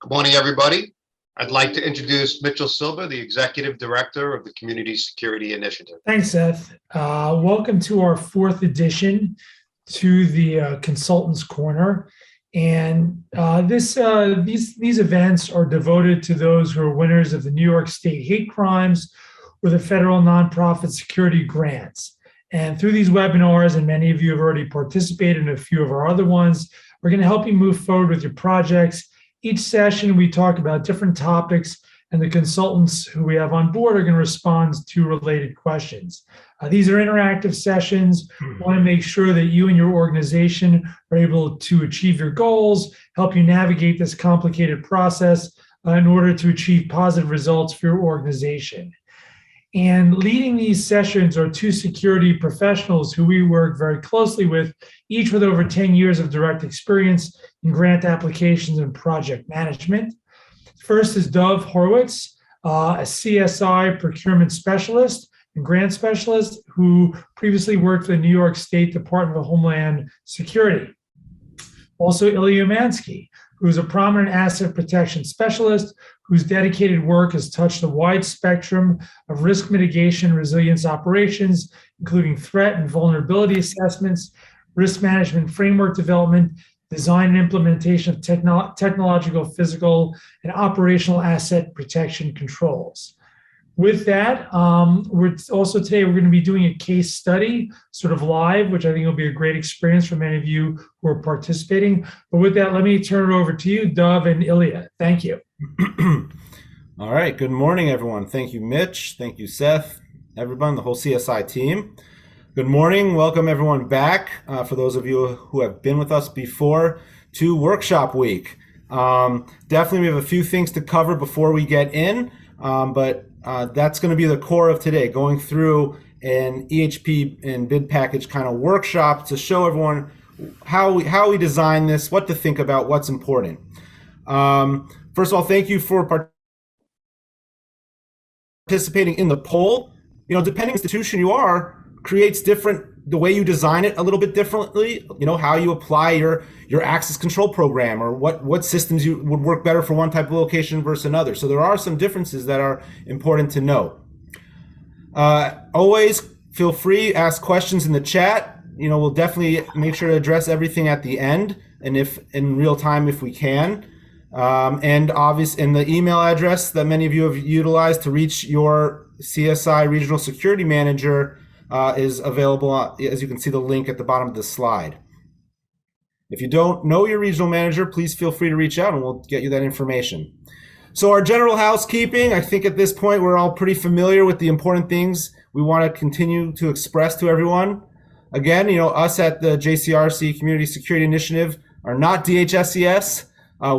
Good morning, everybody. I'd like to introduce Mitchell Silva, the Executive Director of the Community Security Initiative. Thanks, Seth. Welcome to our fourth edition to the Consultants Corner. And these events are devoted to those who are winners of the New York State hate crimes or the federal nonprofit security grants. And through these webinars, and many of you have already participated in a few of our other ones, we're going to help you move forward with your projects. Each session, we talk about different topics, and the consultants who we have on board are going to respond to related questions. These are interactive sessions. We want to make sure that you and your organization are able to achieve your goals, help you navigate this complicated process in order to achieve positive results for your organization. And leading these sessions are two security professionals who we work very closely with, each with over 10 years of direct experience in grant applications and project management. First is Dov Horowitz, a CSI procurement specialist and grant specialist who previously worked for the New York State Department of Homeland Security. Also, Ilya Umansky, who is a prominent asset protection specialist whose dedicated work has touched a wide spectrum of risk mitigation resilience operations, including threat and vulnerability assessments, risk management framework development, design and implementation of technological, physical, and operational asset protection controls. With that, today we're going to be doing a case study, sort of live, which I think will be a great experience for many of you who are participating. But with that, let me turn it over to you, Dov and Ilya. Thank you. All right. Good morning, everyone. Thank you, Mitch. Thank you, Seth, everyone, the whole CSI team. Good morning. Welcome, everyone, back. For those of you who have been with us before, to Workshop Week. Definitely, we have a few things to cover before we get in, but that's going to be the core of today, going through an EHP and bid package kind of workshop to show everyone how we design this, what to think about, what's important. First of all, thank you for participating in the poll. You know, depending on the institution you are, creates the way you design it a little bit differently. You know, how you apply your access control program, or what systems you would work better for one type of location versus another. So there are some differences that are important to note. Always feel free, ask questions in the chat. You know, we'll definitely make sure to address everything at the end, and if in real time if we can. And obviously, in the email address that many of you have utilized to reach your CSI Regional Security Manager is available, as you can see the link at the bottom of the slide. If you don't know your regional manager, please feel free to reach out and we'll get you that information. So our general housekeeping, I think at this point we're all pretty familiar with the important things we want to continue to express to everyone. Again, you know, us at the JCRC Community Security Initiative are not DHSES.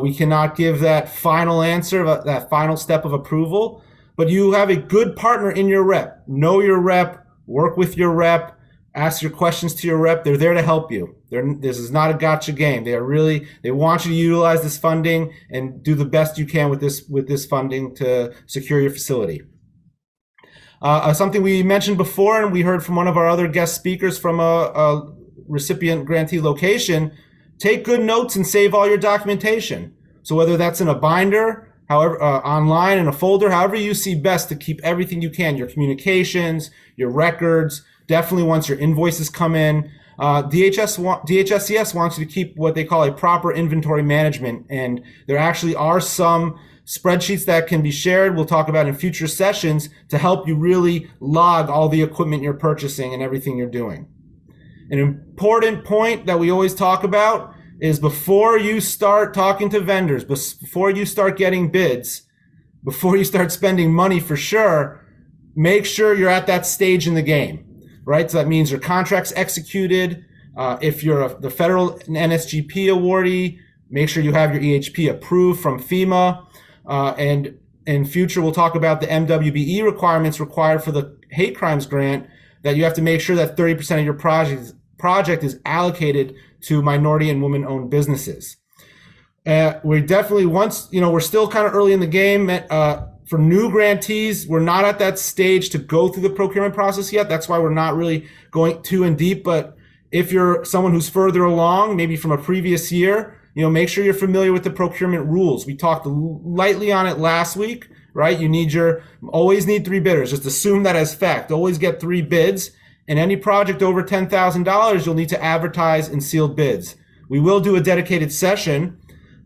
We cannot give that final answer, that final step of approval, but you have a good partner in your rep. Know your rep, work with your rep, ask your questions to your rep. They're there to help you. This is not a gotcha game. They want you to utilize this funding and do the best you can with this funding to secure your facility. Something we mentioned before, and we heard from one of our other guest speakers from a recipient grantee location, take good notes and save all your documentation. So whether that's in a binder, however, online in a folder, however you see best to keep everything you can, your communications, your records, definitely once your invoices come in. DHSES wants you to keep what they call a proper inventory management, and there actually are some spreadsheets that can be shared, we'll talk about in future sessions, to help you really log all the equipment you're purchasing and everything you're doing. An important point that we always talk about is before you start talking to vendors, before you start getting bids, before you start spending money for sure, make sure you're at that stage in the game, right? So that means your contract's executed. If you're the federal NSGP awardee, make sure you have your EHP approved from FEMA. And in future, we'll talk about the MWBE requirements required for the hate crimes grant, that you have to make sure that 30% of your project is allocated to minority and women-owned businesses. We definitely, we're still kind of early in the game. For new grantees, we're not at that stage to go through the procurement process yet. That's why we're not really going too in deep. But if you're someone who's further along, maybe from a previous year, make sure you're familiar with the procurement rules. We talked lightly on it last week, right? Always need 3 bidders. Just assume that as fact. Always get 3 bids. And any project over $10,000, you'll need to advertise in sealed bids. We will do a dedicated session,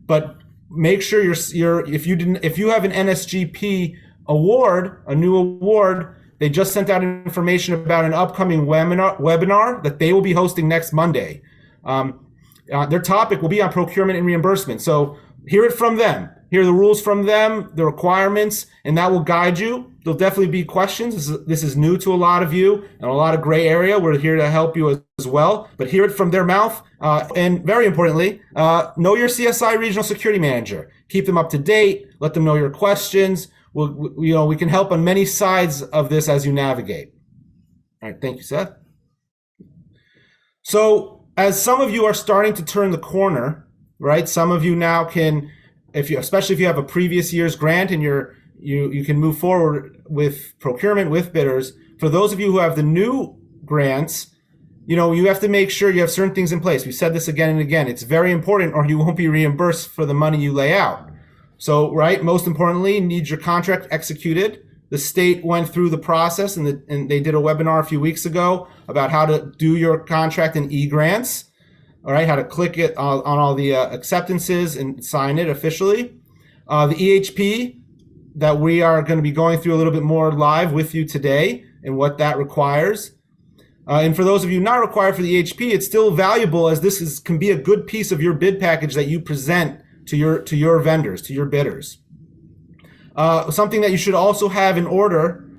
but make sure if you have an NSGP award, a new award, they just sent out information about an upcoming webinar that they will be hosting next Monday. Their topic will be on procurement and reimbursement. So hear it from them. Hear the rules from them, the requirements, and that will guide you. There'll definitely be questions. This is new to a lot of you and a lot of gray area. We're here to help you as well, but hear it from their mouth. And very importantly, know your CSI regional security manager. Keep them up to date. Let them know your questions. We can help on many sides of this as you navigate. All right, thank you, Seth. So as some of you are starting to turn the corner, right? Some of you now can, especially if you have a previous year's grant and you can move forward with procurement with bidders. For those of you who have the new grants, you have to make sure you have certain things in place. We said this again and again. It's very important, or you won't be reimbursed for the money you lay out. So, right, most importantly, you need your contract executed. The state went through the process, and they did a webinar a few weeks ago about how to do your contract in e-grants. All right, how to click it on all the acceptances and sign it officially. The EHP that we are going to be going through a little bit more live with you today and what that requires. And for those of you not required for the EHP, it's still valuable, as this can be a good piece of your bid package that you present to your vendors, to your bidders. Something that you should also have in order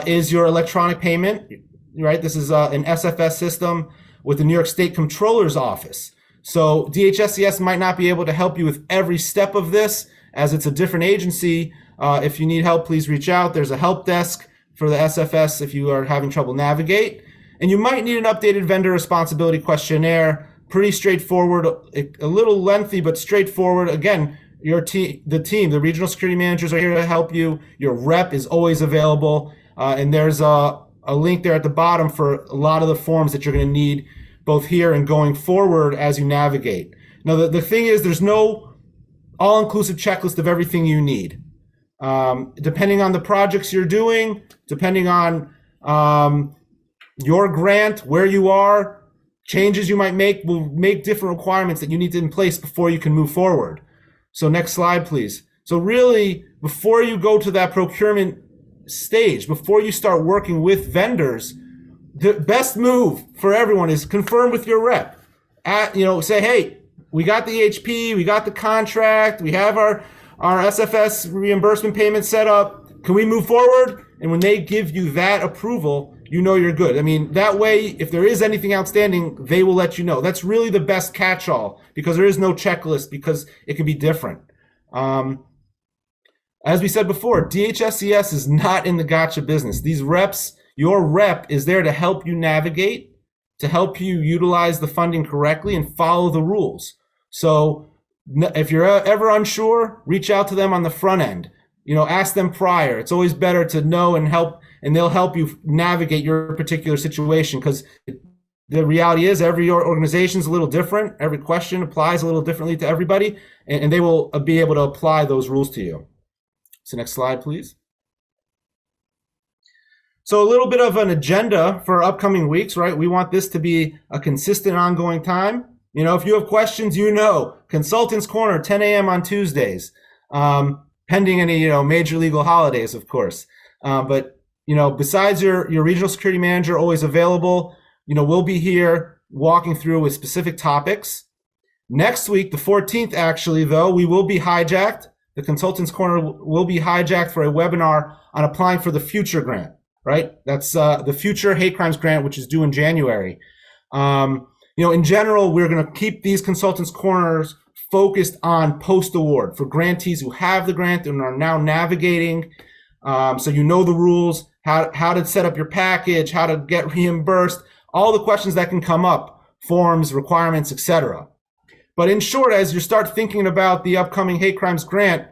is your electronic payment, right? This is an SFS system with the New York State Comptroller's Office. So DHSES might not be able to help you with every step of this, as it's a different agency. If you need help, please reach out. There's a help desk for the SFS if you are having trouble navigate. And you might need an updated vendor responsibility questionnaire. Pretty straightforward, a little lengthy, but straightforward. Again, the regional security managers are here to help you. Your rep is always available. And there's a link there at the bottom for a lot of the forms that you're going to need both here and going forward as you navigate. Now, the thing is, there's no all-inclusive checklist of everything you need. Depending on the projects you're doing, depending on your grant, where you are, changes you might make will make different requirements that you need to in place before you can move forward. So next slide, please. So really, before you go to that procurement stage, before you start working with vendors, the best move for everyone is confirm with your rep. Say, hey, we got the HP, we got the contract, we have our SFS reimbursement payment set up. Can we move forward? And when they give you that approval, you know you're good. I mean, that way, if there is anything outstanding, they will let you know. That's really the best catch-all, because there is no checklist, because it can be different. As we said before, DHSES is not in the gotcha business. These reps, your rep is there to help you navigate, to help you utilize the funding correctly and follow the rules. So if you're ever unsure, reach out to them on the front end. Ask them prior. It's always better to know and help, and they'll help you navigate your particular situation, because the reality is every organization is a little different. Every question applies a little differently to everybody, and they will be able to apply those rules to you. So next slide, please. So a little bit of an agenda for upcoming weeks, right? We want this to be a consistent, ongoing time. If you have questions, Consultants Corner, 10 a.m. on Tuesdays, pending any, major legal holidays, of course. But besides your regional security manager, always available, we'll be here walking through with specific topics. Next week, the 14th, actually, though, we will be hijacked. The Consultants Corner will be hijacked for a webinar on applying for the Future Grant, right? That's the Future Hate Crimes Grant, which is due in January. In general, we're going to keep these Consultants Corners focused on post-award for grantees who have the grant and are now navigating. So the rules, how to set up your package, how to get reimbursed, all the questions that can come up, forms, requirements, etc. But in short, as you start thinking about the upcoming hate crimes grant,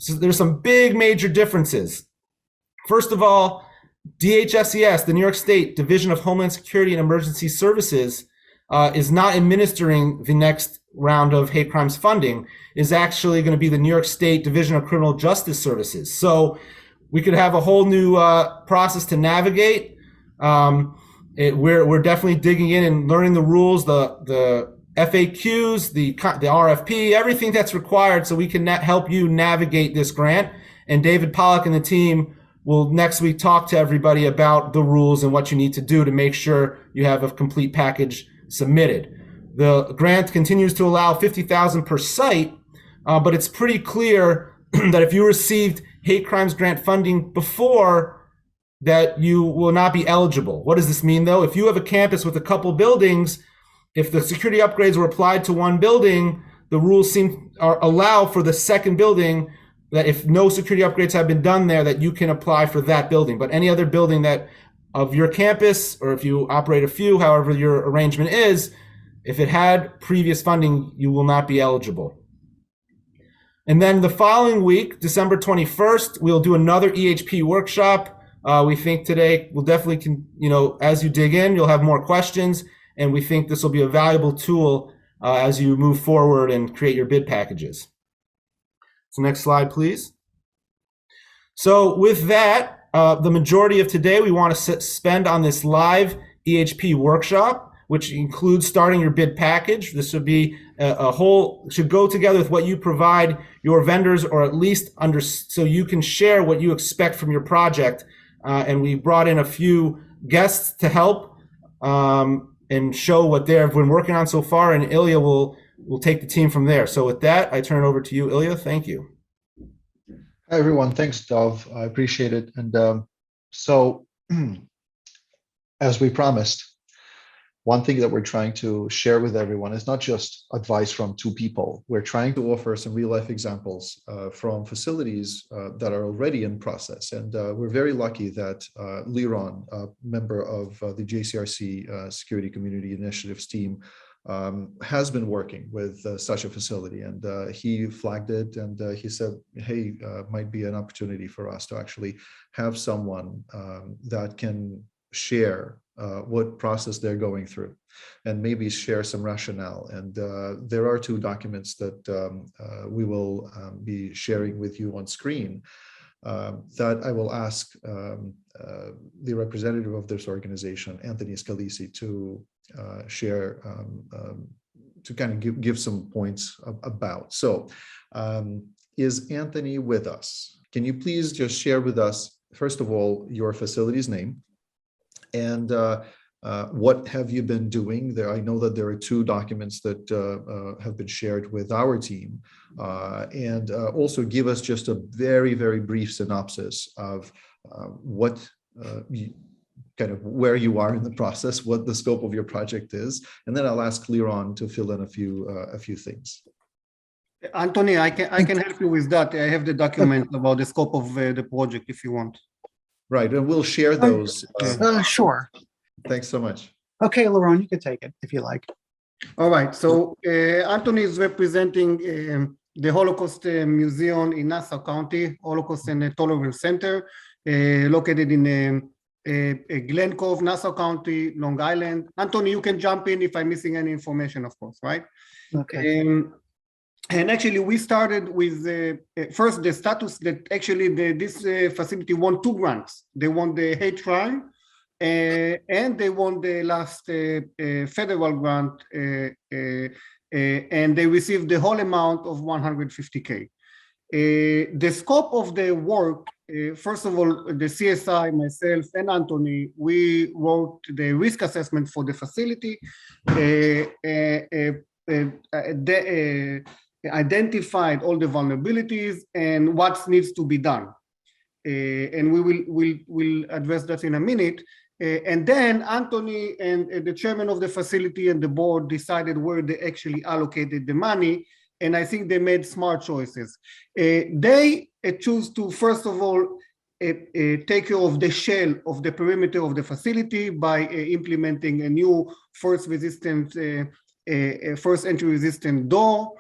there's some big major differences. First of all, DHSES, the New York State Division of Homeland Security and Emergency Services, is not administering the next round of hate crimes funding is actually going to be the New York State Division of Criminal Justice Services. So we could have a whole new process to navigate. We're definitely digging in and learning the rules, the FAQs, the RFP, everything that's required so we can help you navigate this grant. And David Pollack and the team will next week talk to everybody about the rules and what you need to do to make sure you have a complete package submitted. The grant continues to allow $50,000 per site, but it's pretty clear that if you received hate crimes grant funding before, that you will not be eligible. What does this mean, though? If you have a campus with a couple buildings, if the security upgrades were applied to one building, the rules allow for the second building that if no security upgrades have been done there, that you can apply for that building. But any other building that of your campus, or if you operate a few, however your arrangement is, if it had previous funding, you will not be eligible. And then the following week, December 21st, we'll do another EHP workshop. We think today will definitely, as you dig in, you'll have more questions. And we think this will be a valuable tool as you move forward and create your bid packages. So next slide, please. So with that, the majority of today we want to spend on this live EHP workshop, which includes starting your bid package. This would be should go together with what you provide your vendors, or at least so you can share what you expect from your project. And we brought in a few guests to help and show what they've been working on so far. And Ilya will take the team from there. So with that, I turn it over to you, Ilya. Thank you. Hi, everyone. Thanks, Dov. I appreciate it. And so as we promised, one thing that we're trying to share with everyone is not just advice from two people. We're trying to offer some real life examples from facilities that are already in process. And we're very lucky that Liron, a member of the JCRC Security Community Initiatives team, has been working with such a facility, and he flagged it, and he said, hey, might be an opportunity for us to actually have someone that can share what process they're going through and maybe share some rationale. And there are two documents that we will be sharing with you on screen that I will ask the representative of this organization, Anthony Scalisi, to share, to kind of give some points about. So is Anthony with us? Can you please just share with us, first of all, your facility's name, and what have you been doing there? I know that there are two documents that have been shared with our team, and also give us just a very, very brief synopsis of what kind of where you are in the process, what the scope of your project is, and then I'll ask Liron to fill in a few things. Anthony, I can help you with that. I have the document about the scope of the project if you want. Right, and we'll share those. Sure. Thanks so much. Okay, Liron, you can take it if you like. All right, so Anthony is representing the Holocaust Museum in Nassau County, Holocaust and Tolerance Center, located in Glen Cove, Nassau County, Long Island. Anthony, you can jump in if I'm missing any information, of course, right? Okay. And actually, we started with first the status that actually this facility won two grants. They won the hate crime, and they won the last federal grant, and they received the whole amount of $150K. The scope of the work, first of all, the CSI, myself, and Anthony, we wrote the risk assessment for the facility, identified all the vulnerabilities and what needs to be done. And we'll address that in a minute. And then Anthony and the chairman of the facility and the board decided where they actually allocated the money. And I think they made smart choices. They choose to, first of all, take care of the shell of the perimeter of the facility by implementing a new force entry resistant door,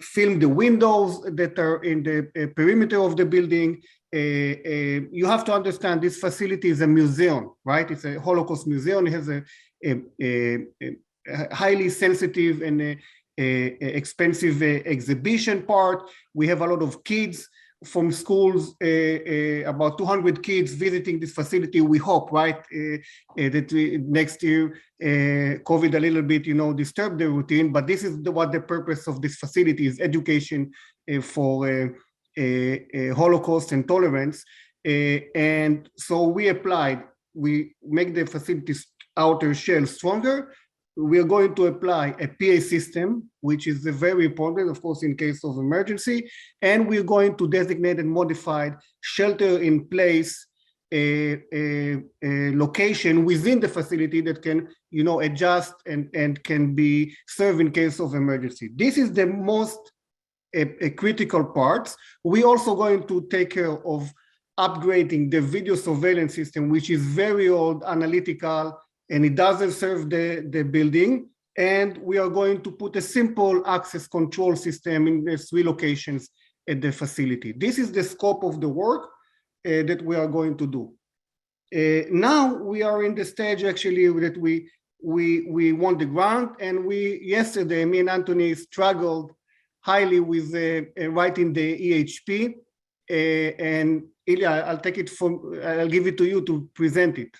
film the windows that are in the perimeter of the building. You have to understand this facility is a museum, right? It's a Holocaust museum. It has highly sensitive and expensive exhibition part. We have a lot of kids from schools, about 200 kids visiting this facility. We hope, right, that next year, COVID a little bit, disturbed the routine, but this is what the purpose of this facility is: education for Holocaust and tolerance. And so we applied, we make the facility's outer shell stronger. We are going to apply a PA system, which is very important, of course, in case of emergency. And we're going to designate and modify shelter in place location within the facility that can, adjust and can be served in case of emergency. This is the most critical parts. We're also going to take care of upgrading the video surveillance system, which is very old, analytical, and it doesn't serve the building. And we are going to put a simple access control system in the 3 locations at the facility. This is the scope of the work that we are going to do. Now we are in the stage actually that we won the grant, and yesterday, me and Anthony struggled highly with writing the EHP. And Ilya, I'll give it to you to present it.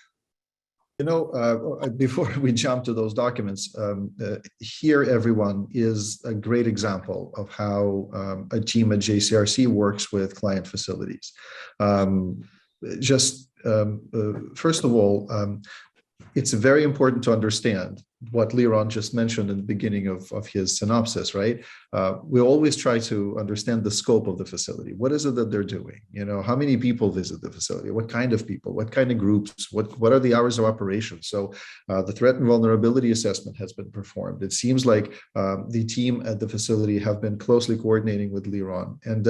Before we jump to those documents, here, everyone, is a great example of how a team at JCRC works with client facilities. First of all, it's very important to understand what Liron just mentioned in the beginning of his synopsis, right? We always try to understand the scope of the facility. What is it that they're doing? How many people visit the facility? What kind of people? What kind of groups? What are the hours of operation? So the threat and vulnerability assessment has been performed. It seems like the team at the facility have been closely coordinating with Liron. And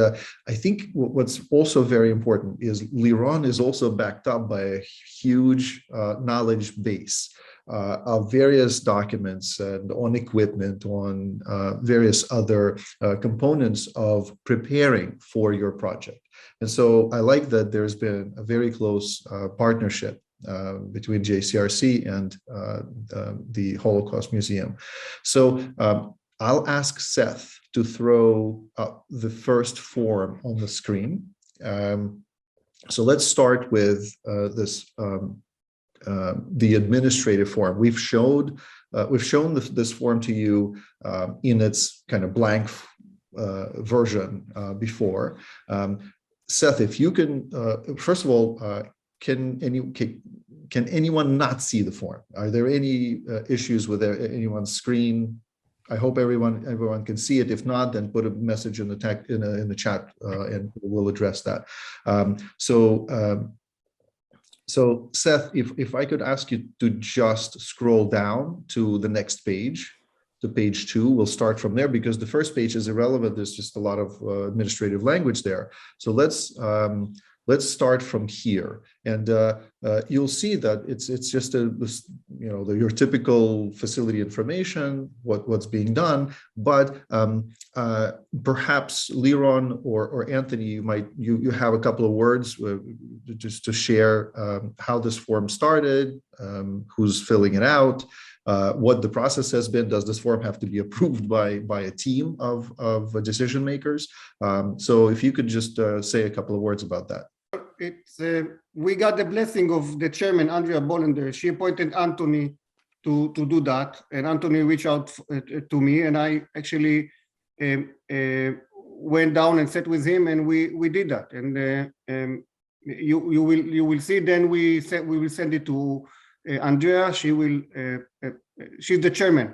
I think what's also very important is Liron is also backed up by a huge knowledge base of various documents and on equipment, on various other components of preparing for your project. And so I like that there's been a very close partnership between JCRC and the Holocaust Museum. So I'll ask Seth to throw up the first form on the screen. So let's start with this the administrative form. We've shown this form to you in its kind of blank version before. Seth, if you can, first of all, can anyone not see the form? Are there any issues with anyone's screen? I hope everyone can see it. If not, then put a message in the in the chat, and we'll address that. So Seth, if I could ask you to just scroll down to the next page, to page 2, we'll start from there because the first page is irrelevant. There's just a lot of administrative language there. So let's start from here, and you'll see that it's just your typical facility information, what's being done. But perhaps Liron or Anthony, you have a couple of words just to share how this form started, who's filling it out, what the process has been. Does this form have to be approved by a team of decision makers? So if you could just say a couple of words about that. We got the blessing of the chairman, Andrea Bollender. She appointed Anthony to do that, and Anthony reached out to me, and I actually went down and sat with him, and we did that. And you will see. Then we will send it to Andrea. She's the chairman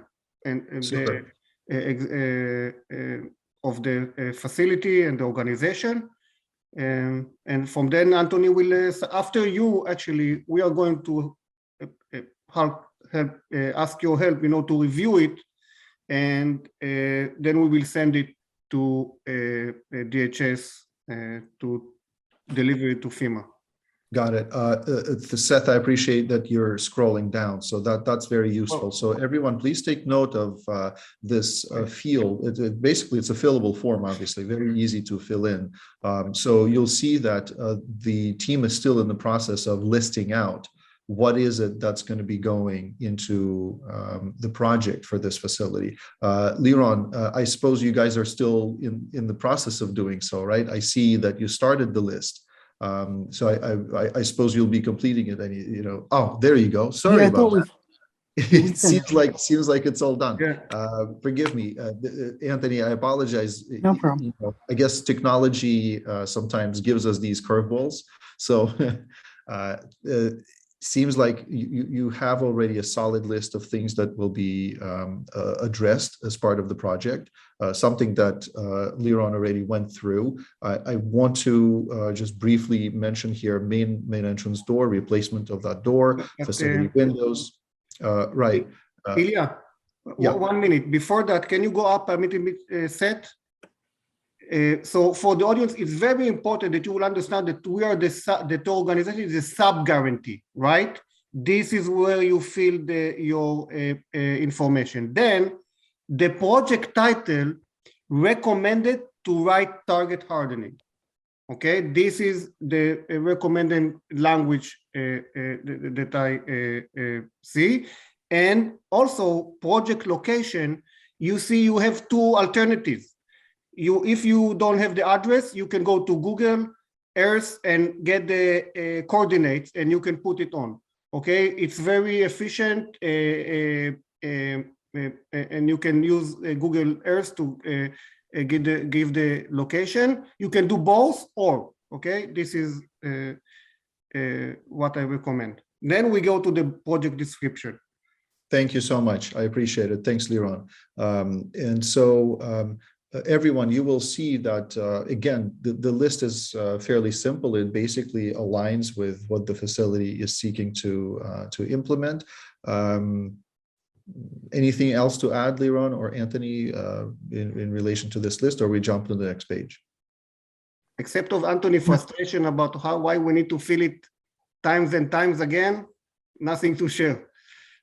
of the facility and the organization. And from then, Anthony will, after you, actually, we are going to ask your help, to review it, and then we will send it to DHS to deliver it to FEMA. Got it. Seth, I appreciate that you're scrolling down, so that's very useful. So everyone, please take note of this field. Basically, it's a fillable form, obviously, very easy to fill in. So you'll see that the team is still in the process of listing out what is it that's going to be going into the project for this facility. Liron, I suppose you guys are still in the process of doing so, right? I see that you started the list. So I suppose you'll be completing it. Oh, there you go. Sorry Yeah, I about thought that. we It seems like it's all done. Yeah. Forgive me, Anthony. I apologize. No problem. I guess technology sometimes gives us these curveballs. So seems like you have already a solid list of things that will be addressed as part of the project. Something that Liron already went through. I want to just briefly mention here: main entrance door, replacement of that door, facility windows. Right. Ilya, yeah. 1 minute. Before that, can you go up a little bit, Seth? So for the audience, it's very important that you will understand that we are the organization is a sub-guarantee, right? This is where you fill your information. Then the project title recommended to write target hardening. Okay, this is the recommended language that I see. And also project location, you see you have two alternatives. If you don't have the address, you can go to Google Earth and get the coordinates and you can put it on. Okay, it's very efficient and you can use Google Earth to give the location. You can do both or, okay, this is what I recommend. Then we go to the project description. Thank you so much. I appreciate it. Thanks, Liron. And so everyone, you will see that, again, the list is fairly simple. It basically aligns with what the facility is seeking to implement. Anything else to add, Liron or Anthony, in relation to this list, or we jump to the next page? Except of Anthony's frustration about why we need to fill it times and times again, nothing to share.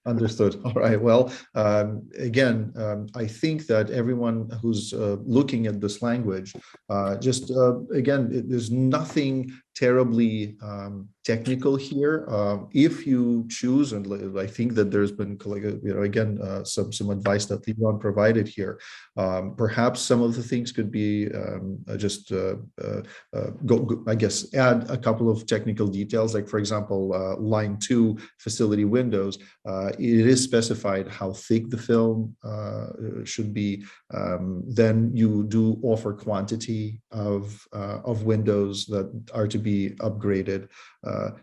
Understood. All right. Well, again, I think that everyone who's looking at this language, again, there's nothing terribly technical here. If you choose, and I think that there's been, some advice that Liron provided here. Perhaps some of the things could be I guess, add a couple of technical details, like, for example, line 2, facility windows. It is specified how thick the film should be. Then you do offer quantity of windows that are to be upgraded.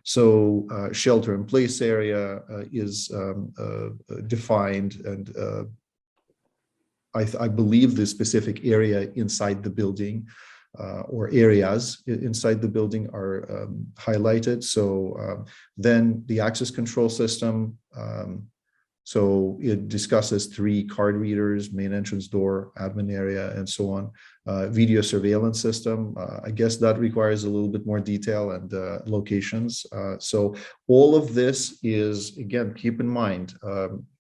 So shelter in place area is defined, and I believe the specific area inside the building or areas inside the building are highlighted. So then the access control system. So it discusses 3 card readers, main entrance door, admin area, and so on. Video surveillance system, I guess that requires a little bit more detail and locations. So all of this is, again, keep in mind,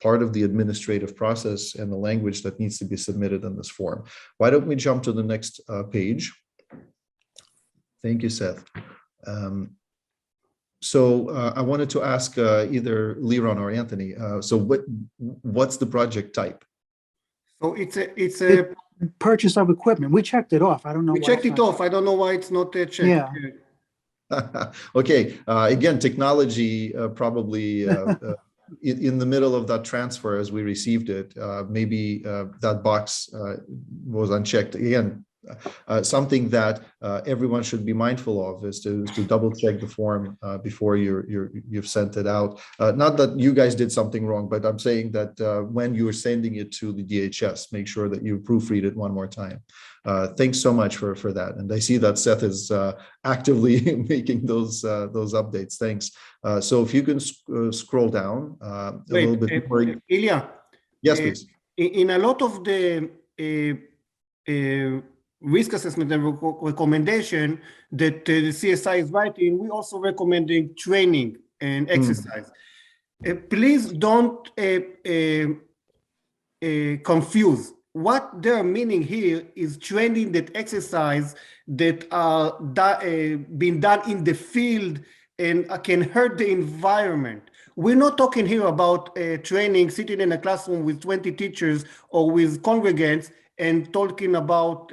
part of the administrative process and the language that needs to be submitted in this form. Why don't we jump to the next page? Thank you, Seth. So I wanted to ask either Liron or Anthony. So what's the project type? So it's a Purchase of equipment. We checked it off. I don't know. we checked it off. I don't know why it's not checked. Yeah. Okay. Again, technology probably in the middle of that transfer as we received it, maybe that box was unchecked. Again, something that everyone should be mindful of is to double check the form before you've sent it out. Not that you guys did something wrong, but I'm saying that when you're sending it to the DHS, make sure that you proofread it one more time. Thanks so much for that. And I see that Seth is actively making those updates. Thanks. So if you can scroll down a little bit more. Ilya. Yes, please. In a lot of the risk assessment and recommendation that the CSI is writing, we also recommending training and exercise. Please don't confuse. What they're meaning here is training, that exercise that are being done in the field and can hurt the environment. We're not talking here about training, sitting in a classroom with 20 teachers or with congregants and talking about,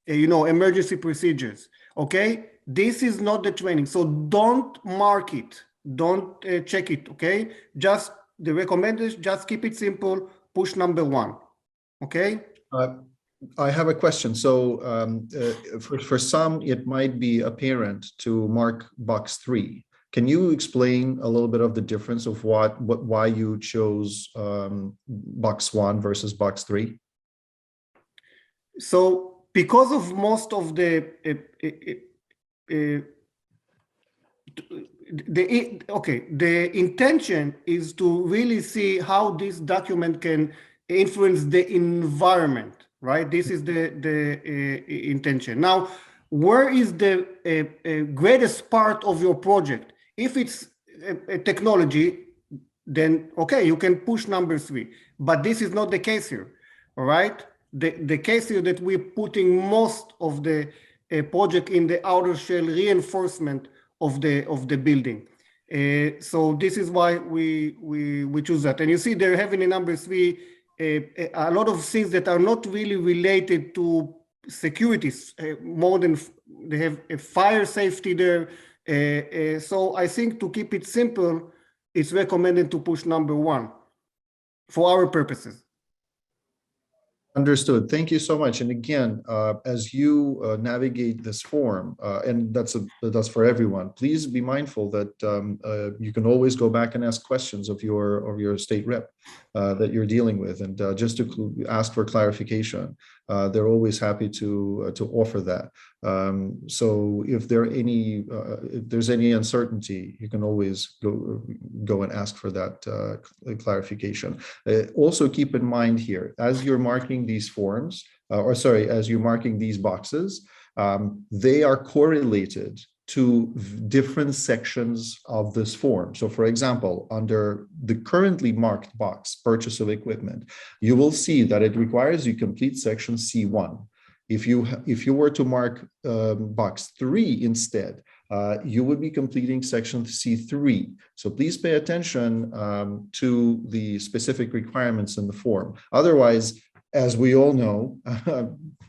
emergency procedures, okay? This is not the training, so don't mark it, don't check it, okay? Just the recommendation, just keep it simple, push number 1, okay? I have a question. So for some, it might be apparent to mark box 3. Can you explain a little bit of the difference of why you chose box 1 versus box 3? So because of most of the intention is to really see how this document can influence the environment, right? This is the intention. Now, where is the greatest part of your project? If it's a technology, then okay, you can push number 3, but this is not the case here, all right? The case here that we're putting most of the project in the outer shell reinforcement of the building. So this is why we choose that. And you see they're having in number 3 a lot of things that are not really related to security, more than they have a fire safety there. So I think to keep it simple, it's recommended to push number 1 for our purposes. Understood. Thank you so much. And again, as you navigate this form, and that's for everyone, please be mindful that you can always go back and ask questions of your state rep that you're dealing with, and just to ask for clarification. They're always happy to offer that. So if there's any uncertainty, you can always go and ask for that clarification. Also keep in mind here, as you're marking these forms, as you're marking these boxes, they are correlated to different sections of this form. So for example, under the currently marked box, purchase of equipment, you will see that it requires you complete section C1. If you were to mark box 3 instead, you would be completing section C3. So please pay attention to the specific requirements in the form. Otherwise, as we all know,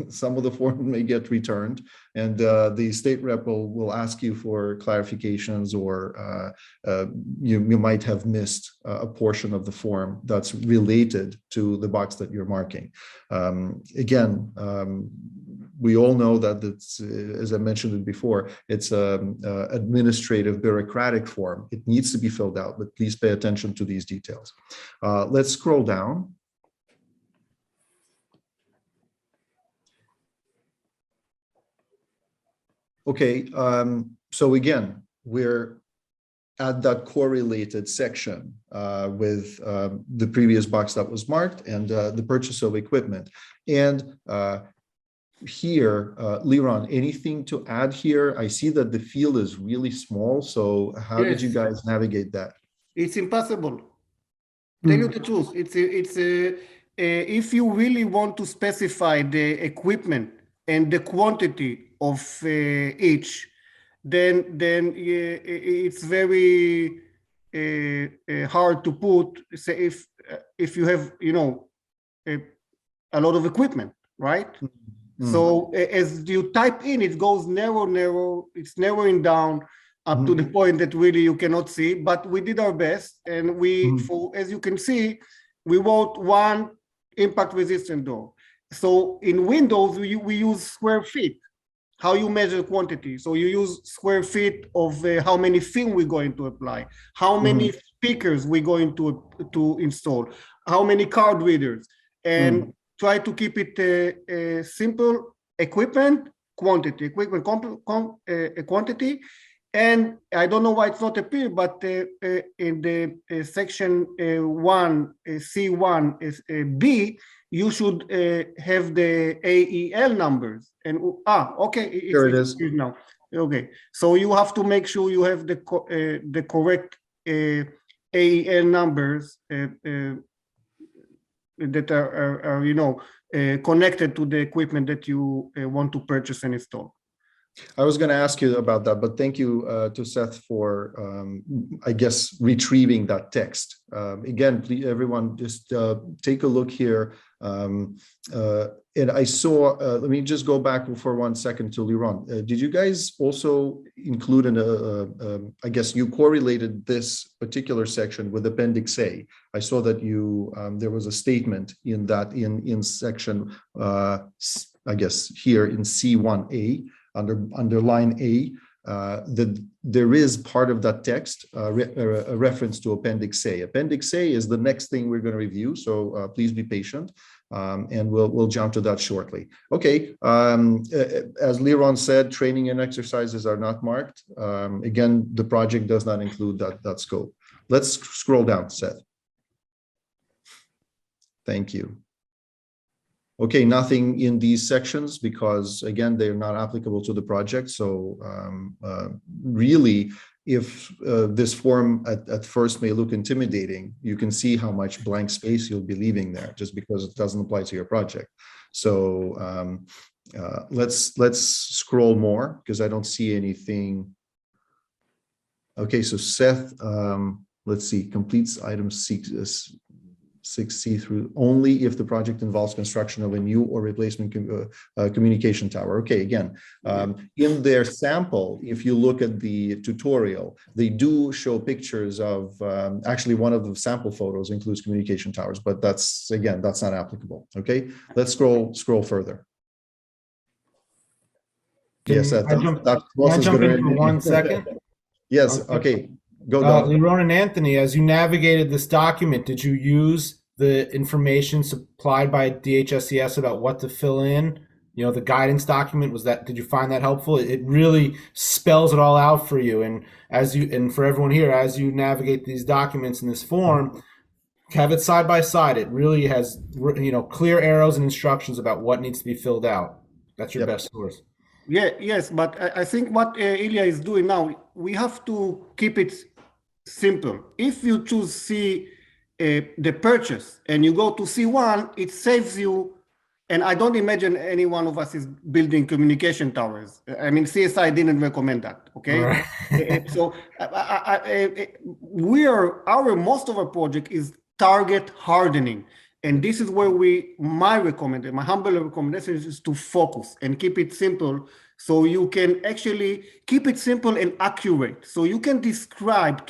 some of the form may get returned, and the state rep will ask you for clarifications, or you might have missed a portion of the form that's related to the box that you're marking. Again, we all know that it's, as I mentioned it before, it's an administrative bureaucratic form. It needs to be filled out, but please pay attention to these details. Let's scroll down. Okay, so again, we're at that correlated section with the previous box that was marked and the purchase of equipment. And here, Liron, anything to add here? I see that the field is really small, so how did you guys navigate that? It's impossible. Tell you the truth. If you really want to specify the equipment and the quantity of each, then it's very hard to put. Say if you have a lot of equipment, right? So as you type in, it goes narrow. It's narrowing down up to the point that really you cannot see. But we did our best, and as you can see, we wrote 1 impact resistant door. So in Windows, we use square feet, how you measure quantity. So you use square feet of how many film we're going to apply, how many speakers we're going to install, how many card readers, and try to keep it simple. Equipment, quantity, quantity. And I don't know why it's not appear, but in the section 1, C1, B, you should have the AEL numbers. And okay, Here it is now. Okay, so you have to make sure you have the correct AEL numbers that are connected to the equipment that you want to purchase and install. I was going to ask you about that, but thank you to Seth for, I guess, retrieving that text. Again, please, everyone, just take a look here. And I saw, let me just go back for 1 second to Liron. Did you guys also include I guess you correlated this particular section with Appendix A. I saw that you, there was a statement in that, in section, I guess here in C1A, under line A, that there is part of that text, a reference to Appendix A. Appendix A is the next thing we're going to review, so please be patient, and we'll jump to that shortly. Okay, as Liron said, training and exercises are not marked. Again, the project does not include that scope. Let's scroll down, Seth. Thank you. Okay, nothing in these sections because, again, they're not applicable to the project. So really, if this form at first may look intimidating, you can see how much blank space you'll be leaving there just because it doesn't apply to your project. So let's scroll more because I don't see anything. Okay, so Seth, let's see, completes item 6C through only if the project involves construction of a new or replacement communication tower. Okay, again, in their sample, if you look at the tutorial, they do show pictures of, actually one of the sample photos includes communication towers, but that's, again, that's not applicable. Okay, let's scroll further. Yes, Can I jump in for 1 second? Yes, okay. Go, Liron and Anthony, as you navigated this document, did you use the information supplied by DHSES about what to fill in? You know, the guidance document, did you find that helpful? It really spells it all out for you. And and for everyone here, as you navigate these documents in this form, have it side by side. It really has, clear arrows and instructions about what needs to be filled out. That's your best source. Yeah, yes, but I think what Ilya is doing now, we have to keep it simple. If you choose the purchase and you go to C1, it saves you. And I don't imagine any one of us is building communication towers. I mean, CSI didn't recommend that. Okay, right. So most of our project is target hardening. And this is where my humble recommendation is to focus and keep it simple so you can actually keep it simple and accurate. So you can describe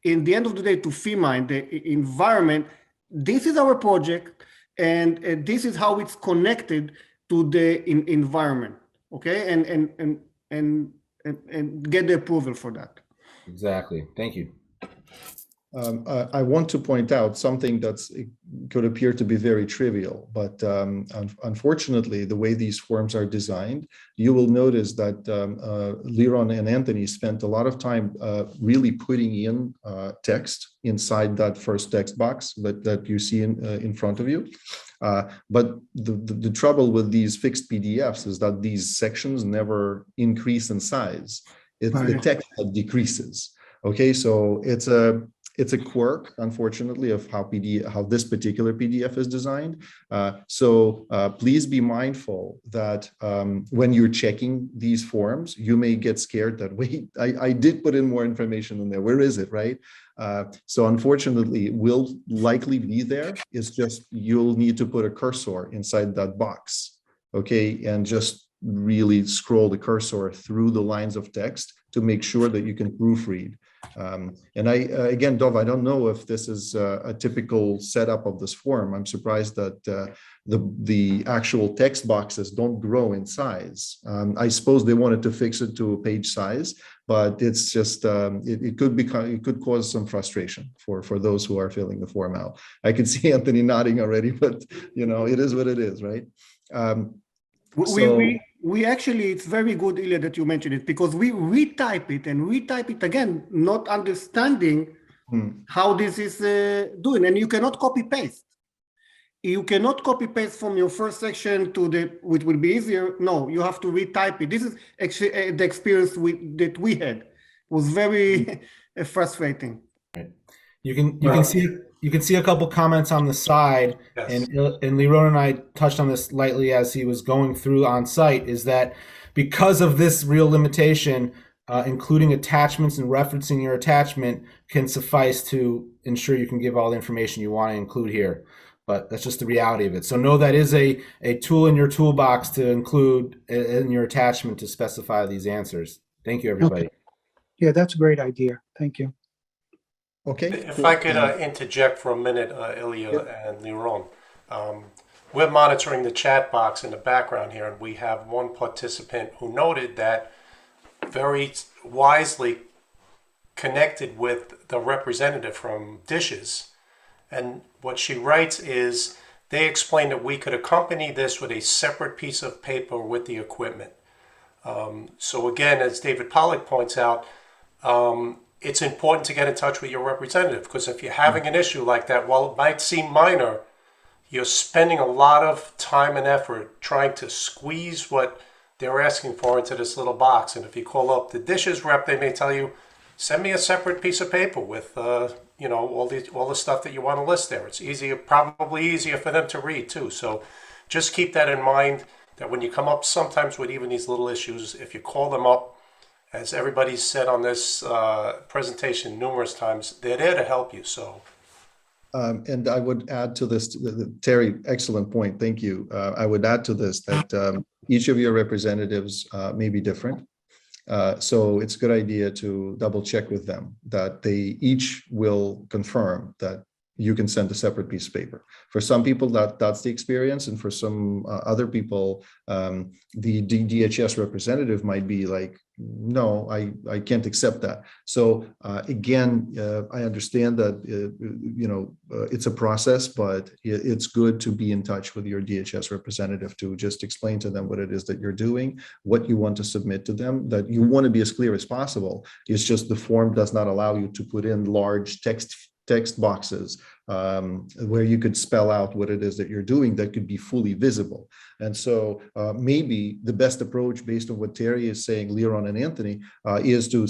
in the end of the day, to FEMA and the environment, this is our project and this is how it's connected to the environment, okay? And get the approval for that. Exactly, thank you. I want to point out something that could appear to be very trivial, but unfortunately, the way these forms are designed, you will notice that Liron and Anthony spent a lot of time really putting in text inside that first text box that you see in front of you. But the trouble with these fixed PDFs is that these sections never increase in size. It's the text that decreases. Okay, so it's a quirk, unfortunately, of how this particular PDF is designed. So please be mindful that when you're checking these forms, you may get scared that, wait, I did put in more information in there. Where is it, right? So unfortunately, it will likely be there. It's just you'll need to put a cursor inside that box, okay? And just really scroll the cursor through the lines of text to make sure that you can proofread. And again, Dov, I don't know if this is a typical setup of this form. I'm surprised that the actual text boxes don't grow in size. I suppose they wanted to fix it to a page size, but it's just it could cause some frustration for those who are filling the form out. I can see Anthony nodding already, but it is what it is, right? We actually, it's very good, Ilya, that you mentioned it, because we retype it again, not understanding how this is doing. And you cannot copy paste. You cannot copy paste from your first section to which will be easier. No, you have to retype it. This is actually the experience that we had. It was very frustrating. Right. You can see a couple comments on the side, yes. And Liron and I touched on this lightly as he was going through on site, is that because of this real limitation, including attachments and referencing your attachment can suffice to ensure you can give all the information you want to include here. But that's just the reality of it. So no, that is a tool in your toolbox to include in your attachment to specify these answers. Thank you, everybody. Okay. Yeah, that's a great idea. Thank you. Okay. If cool. I could interject for a minute, Ilya and Liron. We're monitoring the chat box in the background here, and we have one participant who noted that very wisely connected with the representative from DSHES. And what she writes is, they explained that we could accompany this with a separate piece of paper with the equipment. So again, as David Pollack points out, it's important to get in touch with your representative, because if you're having an issue like that, while it might seem minor, you're spending a lot of time and effort trying to squeeze what they're asking for into this little box. And if you call up the DSHES rep, they may tell you, send me a separate piece of paper with all the stuff that you want to list there. It's easier, probably easier for them to read too. So just keep that in mind, that when you come up sometimes with even these little issues, if you call them up, as everybody's said on this presentation numerous times, they're there to help you. So. And I would add to this, Terry, excellent point. Thank you. I would add to this that each of your representatives may be different. So it's a good idea to double check with them that they each will confirm that you can send a separate piece of paper. For some people, that's the experience. And for some other people, the DHS representative might be like, no, I can't accept that. So again, I understand that, it's a process, but it's good to be in touch with your DHS representative to just explain to them what it is that you're doing, what you want to submit to them, that you want to be as clear as possible. It's just the form does not allow you to put in large text boxes where you could spell out what it is that you're doing that could be fully visible. And so maybe the best approach, based on what Terry is saying, Liron and Anthony, is to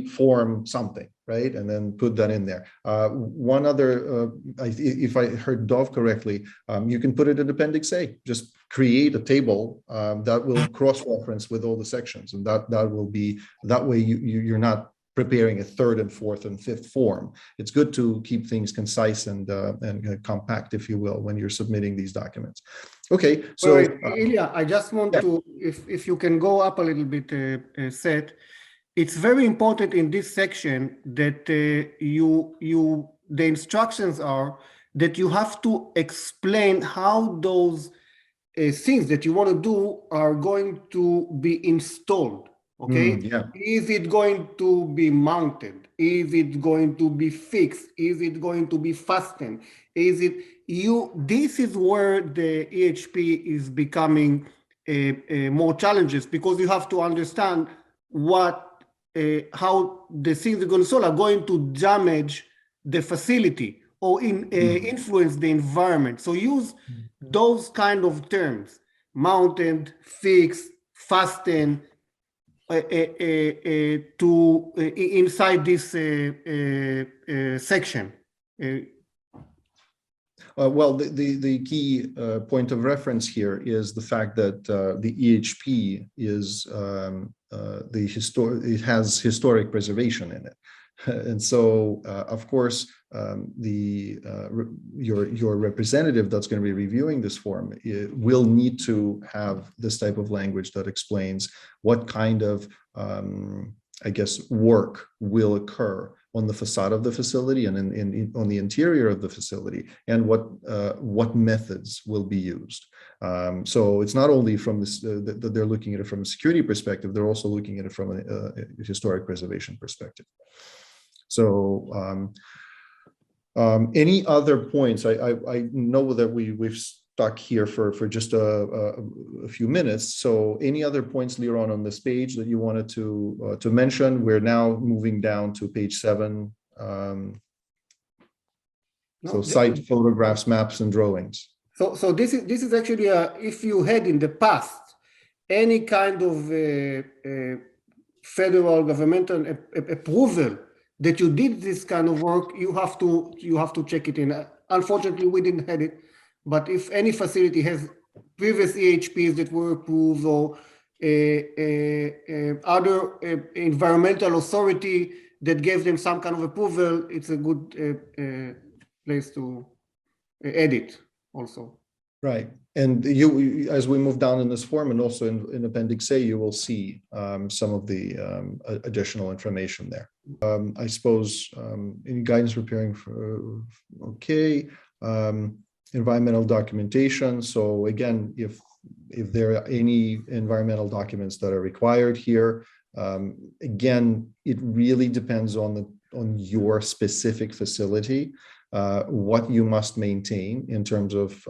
form something, right? And then put that in there. One other, if I heard Dov correctly, you can put it in Appendix A. Just create a table that will cross-reference with all the sections. And that will be, that way you're not preparing a third and fourth and fifth form. It's good to keep things concise and compact, if you will, when you're submitting these documents. Okay, so Ilya, I just want to, if you can go up a little bit, Seth, it's very important in this section that the instructions are that you have to explain how those things that you want to do are going to be installed. Okay, Is it going to be mounted? Is it going to be fixed? Is it going to be fastened? This is where the EHP is becoming more challenges, because you have to understand how the things are going to solve are going to damage the facility or influence the environment. So use those kind of terms: mounted, fixed, fastened, inside this section. Well, the key point of reference here is the fact that the EHP is it has historic preservation in it. And so, of course, your representative that's going to be reviewing this form will need to have this type of language that explains what kind of, work will occur on the facade of the facility and on the interior of the facility, and what methods will be used. So it's not only from this that they're looking at it from a security perspective; they're also looking at it from a historic preservation perspective. So, any other points? I know that we've stuck here for just a few minutes. So, any other points, Liron, on this page that you wanted to mention? We're now moving down to page 7. Site photographs, maps, and drawings. So this is actually if you had in the past any kind of federal governmental approval that you did this kind of work, you have to check it in. Unfortunately, we didn't have it, but if any facility has previous EHPs that were approved, or other environmental authority that gave them some kind of approval, it's a good place to edit also. Right. And you, as we move down in this form and also in Appendix A, you will see some of the additional information there. I suppose any guidance preparing for, okay, environmental documentation. So again, if there are any environmental documents that are required here, again, it really depends on your specific facility. What you must maintain in terms of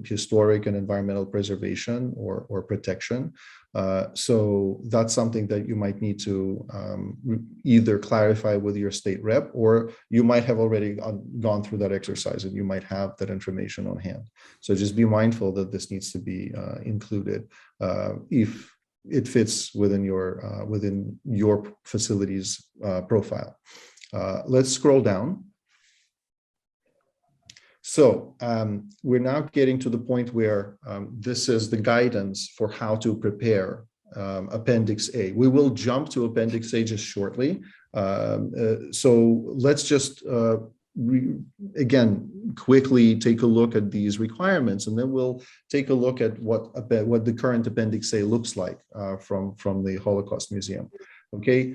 historic and environmental preservation or protection. So that's something that you might need to either clarify with your state rep, or you might have already gone through that exercise and you might have that information on hand. So just be mindful that this needs to be included if it fits within your facility's profile. Let's scroll down. So we're now getting to the point where this is the guidance for how to prepare Appendix A. We will jump to Appendix A just shortly. So let's just, again, quickly take a look at these requirements, and then we'll take a look at what the current Appendix A looks like from the Holocaust Museum. Okay,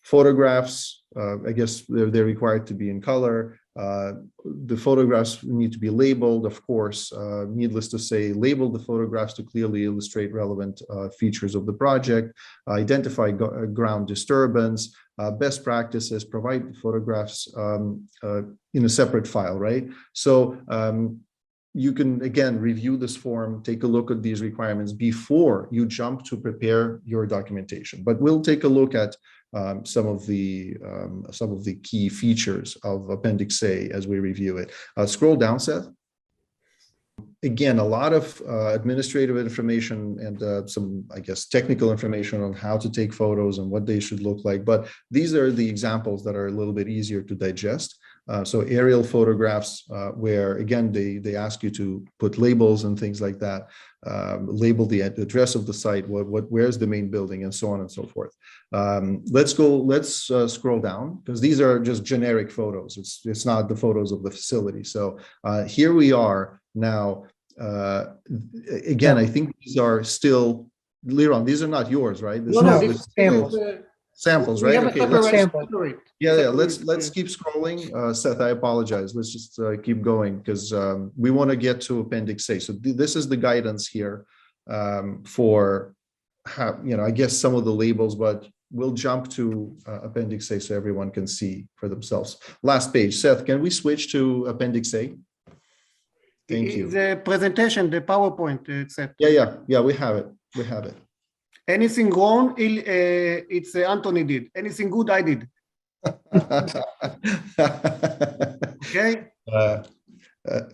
photographs, I guess they're required to be in color. The photographs need to be labeled, of course, needless to say, label the photographs to clearly illustrate relevant features of the project, identify ground disturbance, best practices, provide the photographs in a separate file, right? So you can, again, review this form, take a look at these requirements before you jump to prepare your documentation. But we'll take a look at some of the key features of Appendix A as we review it. Scroll down, Seth. Again, a lot of administrative information and some, I guess, technical information on how to take photos and what they should look like. But these are the examples that are a little bit easier to digest. So aerial photographs, where again, they ask you to put labels and things like that, label the address of the site, where's the main building, and so on and so forth. Let's scroll down, because these are just generic photos. It's not the photos of the facility. So here we are now. Again, I think these are still, Liron, these are not yours, right? This No, this is samples. Samples, We right? have a Okay, separate. yeah, let's keep scrolling. Seth, I apologize. Let's just keep going, because we want to get to Appendix A. So this is the guidance here for how, I guess some of the labels, but we'll jump to Appendix A so everyone can see for themselves. Last page. Seth, can we switch to Appendix A? Thank you. The presentation, the PowerPoint, etc. Yeah, we have it. Anything wrong, it's Anthony did. Anything good, I did. Okay.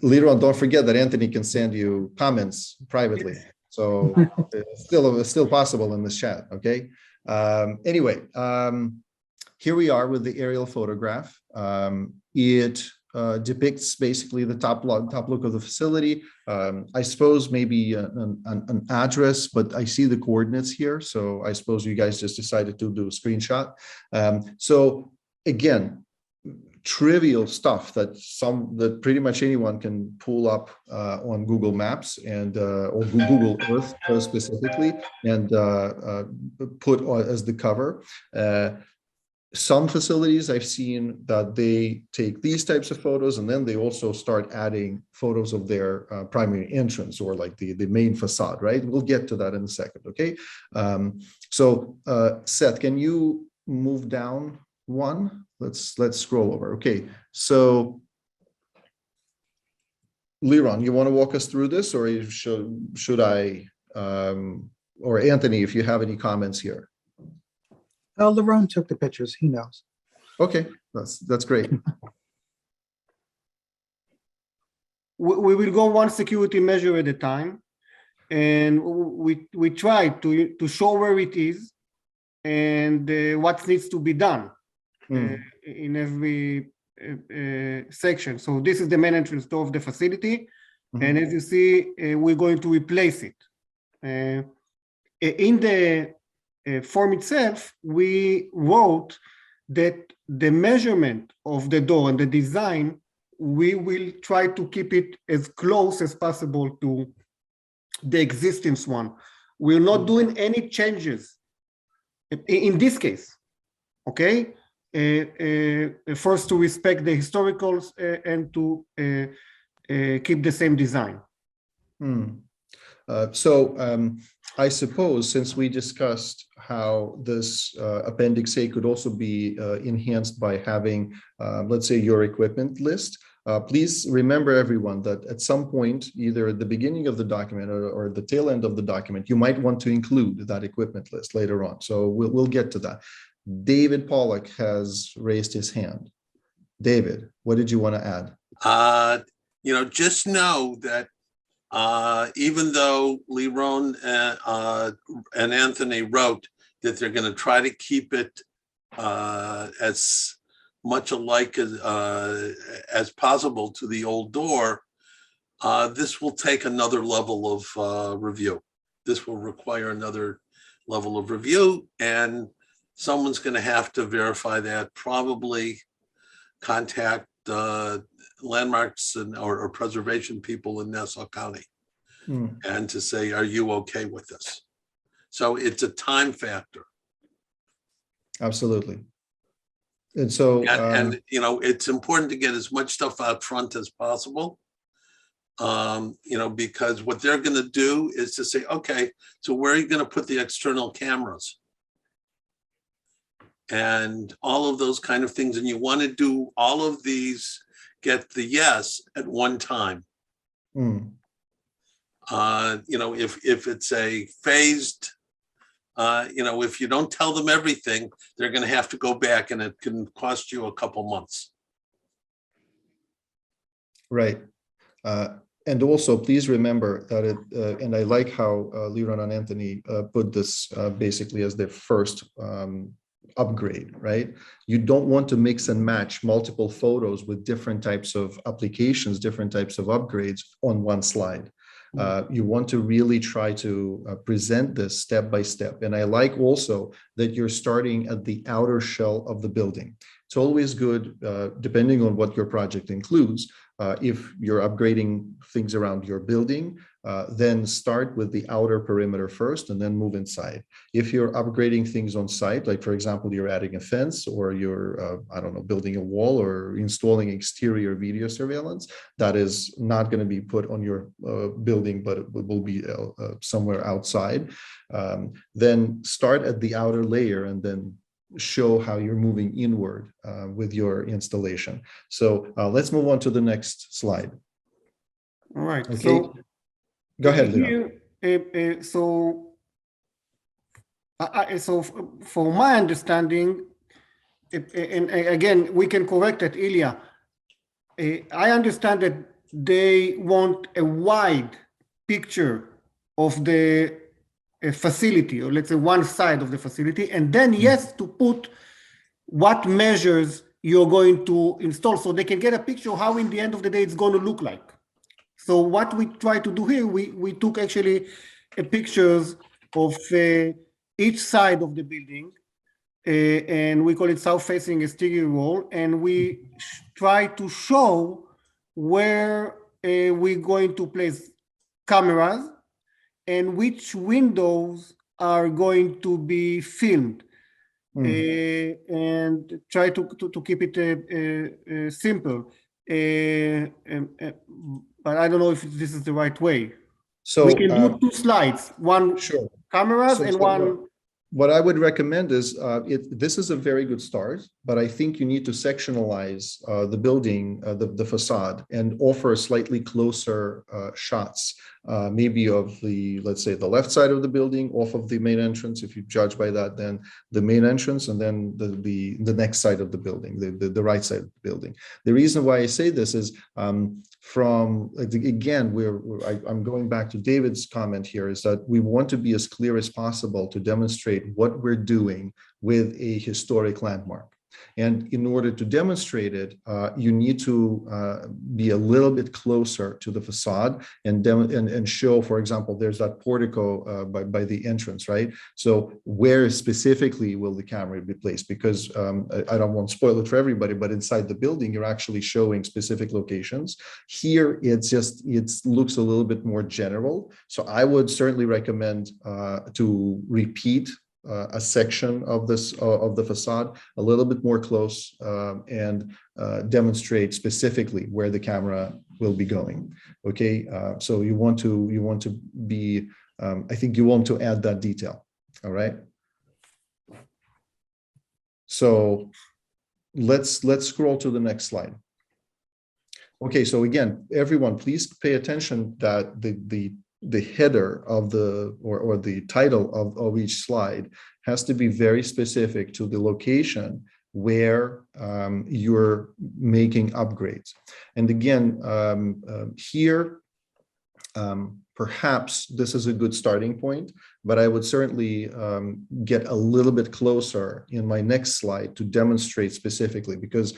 Liron, don't forget that Anthony can send you comments privately. So it's still possible in this chat. Okay. Anyway, here we are with the aerial photograph. It depicts basically the top look of the facility. I suppose maybe an address, but I see the coordinates here. So I suppose you guys just decided to do a screenshot. So again, trivial stuff that pretty much anyone can pull up on Google Maps and or Google Earth specifically, and put as the cover. Some facilities I've seen that they take these types of photos, and then they also start adding photos of their primary entrance, or like the main facade, right? We'll get to that in a second, okay? So Seth, can you move down one? Let's scroll over. Okay, so Liron, you want to walk us through this, or should I, or Anthony, if you have any comments here? Lerone took the pictures. He knows. Okay, that's great. We will go one security measure at a time, and we try to show where it is and what needs to be done in every section. So this is the main entrance door of the facility, and as you see, we're going to replace it. in the form itself, we wrote that the measurement of the door and the design, we will try to keep it as close as possible to the existing one. We're not doing any changes in this case, okay? First, to respect the historicals and to keep the same design. I suppose since we discussed how this Appendix A could also be enhanced by having, let's say, your equipment list, please remember everyone that at some point, either at the beginning of the document or the tail end of the document, you might want to include that equipment list later on. So we'll get to that. David Pollock has raised his hand. David, what did you want to add? Just know that even though Liron and Anthony wrote that they're going to try to keep it as much alike as possible to the old door, this will take another level of review. This will require another level of review, and someone's going to have to verify that, probably contact landmarks or preservation people in Nassau County and to say, are you okay with this? So it's a time factor. Absolutely. And so, it's important to get as much stuff out front as possible, because what they're going to do is to say, okay, so where are you going to put the external cameras? And all of those kind of things. And you want to do all of these, get the yes at one time. If it's a phased, if you don't tell them everything, they're going to have to go back, and it can cost you a couple months. Right. And also, please remember that and I like how Liron and Anthony put this basically as their first upgrade, right? You don't want to mix and match multiple photos with different types of applications, different types of upgrades on one slide. You want to really try to present this step by step. And I like also that you're starting at the outer shell of the building. It's always good, depending on what your project includes, if you're upgrading things around your building, then start with the outer perimeter first and then move inside. If you're upgrading things on site, like for example, you're adding a fence or you're, building a wall or installing exterior video surveillance, that is not going to be put on your building, but it will be somewhere outside. Then start at the outer layer and then show how you're moving inward with your installation. So let's move on to the next slide. All right. Okay. So go ahead, here, so for my understanding, and again, we can correct it, Ilya. I understand that they want a wide picture of the facility, or let's say one side of the facility, and then yes, to put what measures you're going to install, so they can get a picture how in the end of the day it's going to look like. So what we try to do here, we took actually pictures of each side of the building, and we call it south-facing exterior wall, and we try to show where we're going to place cameras and which windows are going to be filmed, and try to keep it simple. But I don't know if this is the right way. So we can do two slides, one cameras and one. What I would recommend is this is a very good start, but I think you need to sectionalize the building, the facade, and offer slightly closer shots, maybe of the, let's say, the left side of the building, off of the main entrance. If you judge by that, then the main entrance, and then the next side of the building, the right side of the building. The reason why I say this is from, again, I'm going back to David's comment here, is that we want to be as clear as possible to demonstrate what we're doing with a historic landmark. And in order to demonstrate it, you need to be a little bit closer to the facade and show, for example, there's that portico by the entrance, right? So where specifically will the camera be placed? Because I don't want to spoil it for everybody, but inside the building, you're actually showing specific locations. Here, it looks a little bit more general. So I would certainly recommend to repeat a section of this of the facade a little bit more close and demonstrate specifically where the camera will be going. Okay, so you want to be I think you want to add that detail. All right. So let's scroll to the next slide. Okay, so again, everyone, please pay attention that the header of the or the title of each slide has to be very specific to the location where you're making upgrades. And again, here, perhaps this is a good starting point, but I would certainly get a little bit closer in my next slide to demonstrate specifically, because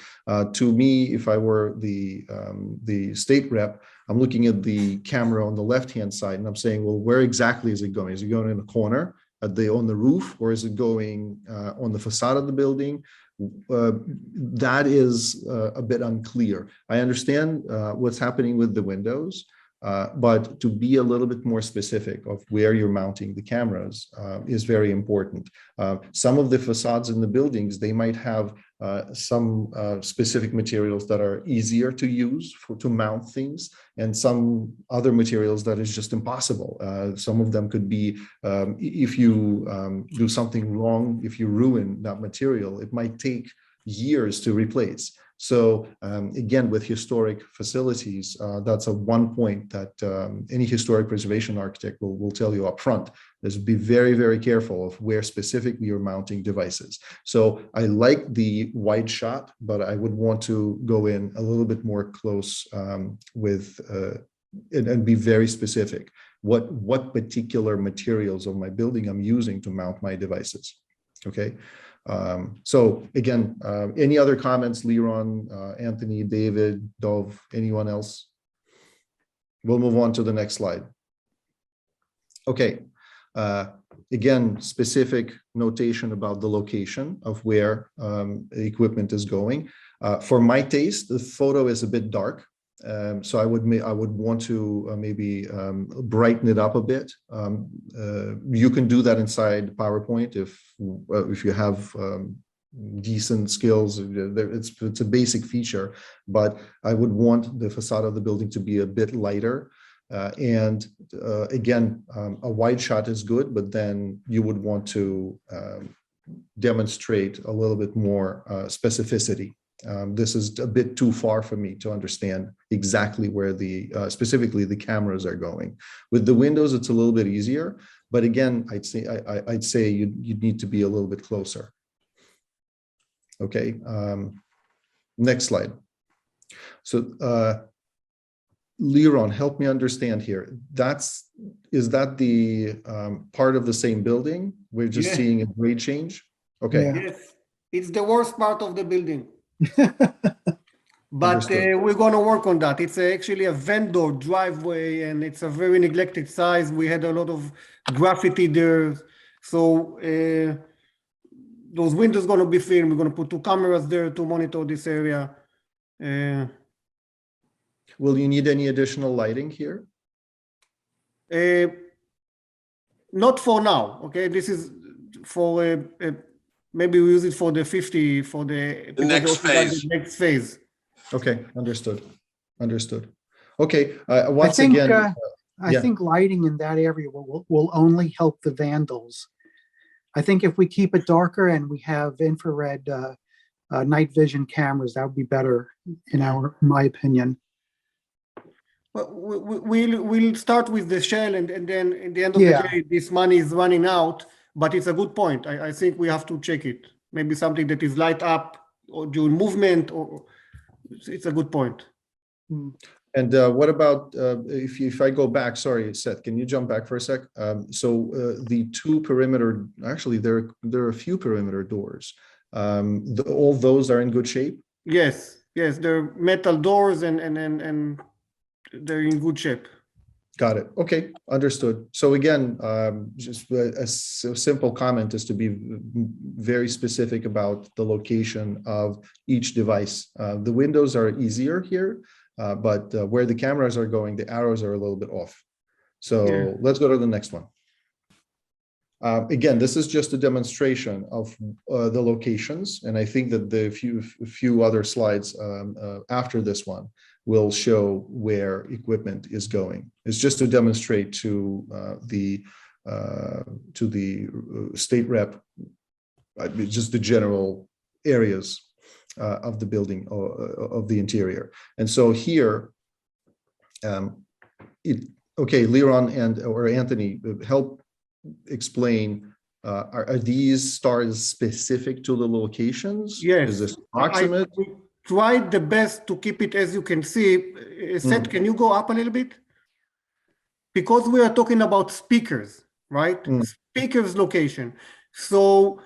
to me, if I were the state rep, I'm looking at the camera on the left-hand side and I'm saying, well, where exactly is it going? Is it going in the corner on the roof, or is it going on the facade of the building? That is a bit unclear. I understand what's happening with the windows, but to be a little bit more specific of where you're mounting the cameras is very important. Some of the facades in the buildings, they might have some specific materials that are easier to use to mount things, and some other materials that is just impossible. Some of them could be, if you do something wrong, if you ruin that material, it might take years to replace. So again, with historic facilities, that's one point that any historic preservation architect will tell you up front, is be very, very careful of where specifically you're mounting devices. So I like the wide shot, but I would want to go in a little bit more close with and be very specific. What particular materials of my building I'm using to mount my devices, okay? So again, any other comments, Liron, Anthony, David, Dov, anyone else? We'll move on to the next slide. Okay, again, specific notation about the location of where the equipment is going. For my taste, the photo is a bit dark. So I would want to maybe brighten it up a bit. You can do that inside PowerPoint if you have decent skills. It's a basic feature, but I would want the facade of the building to be a bit lighter. And again, a wide shot is good, but then you would want to demonstrate a little bit more specificity. This is a bit too far for me to understand exactly where specifically the cameras are going. With the windows, it's a little bit easier, but again, I'd say you'd need to be a little bit closer. Okay, next slide. So Liron, help me understand here. Is that the part of the same building? We're just seeing a grade change? Okay. Yeah. Yes, it's the worst part of the building. But we're going to work on that. It's actually a vendor driveway, and it's a very neglected size. We had a lot of graffiti there. So those windows going to be filmed. We're going to put 2 cameras there to monitor this area. Will you need any additional lighting here? Not for now. Okay, this is for maybe we use it for the 50 for the next phase. The next phase. Okay, understood. Okay, once again, I think lighting in that area will only help the vandals. I think if we keep it darker and we have infrared night vision cameras, that would be better in my opinion. Well, we'll start with the shell, and then at the end of the day, this money is running out. But it's a good point. I think we have to check it. Maybe something that is light up or during movement, or it's a good point. And what about if I go back? Sorry, Seth, can you jump back for a sec? So the 2 perimeter, actually, there are a few perimeter doors. All those are in good shape? Yes, yes, they're metal doors and they're in good shape. Got it. Okay, understood. So again, just a simple comment is to be very specific about the location of each device. The windows are easier here, but where the cameras are going, the arrows are a little bit off. So Yeah. let's go to the next one. Again, this is just a demonstration of the locations, and I think that the few other slides after this one will show where equipment is going. It's just to demonstrate to the state rep, just the general areas of the building or of the interior. And so here, okay, Liron or Anthony, help explain, are these stars specific to the locations? Yes. Is this approximate? We tried the best to keep it, as you can see. Seth, can you go up a little bit? Because we are talking about speakers, right? Speakers location. So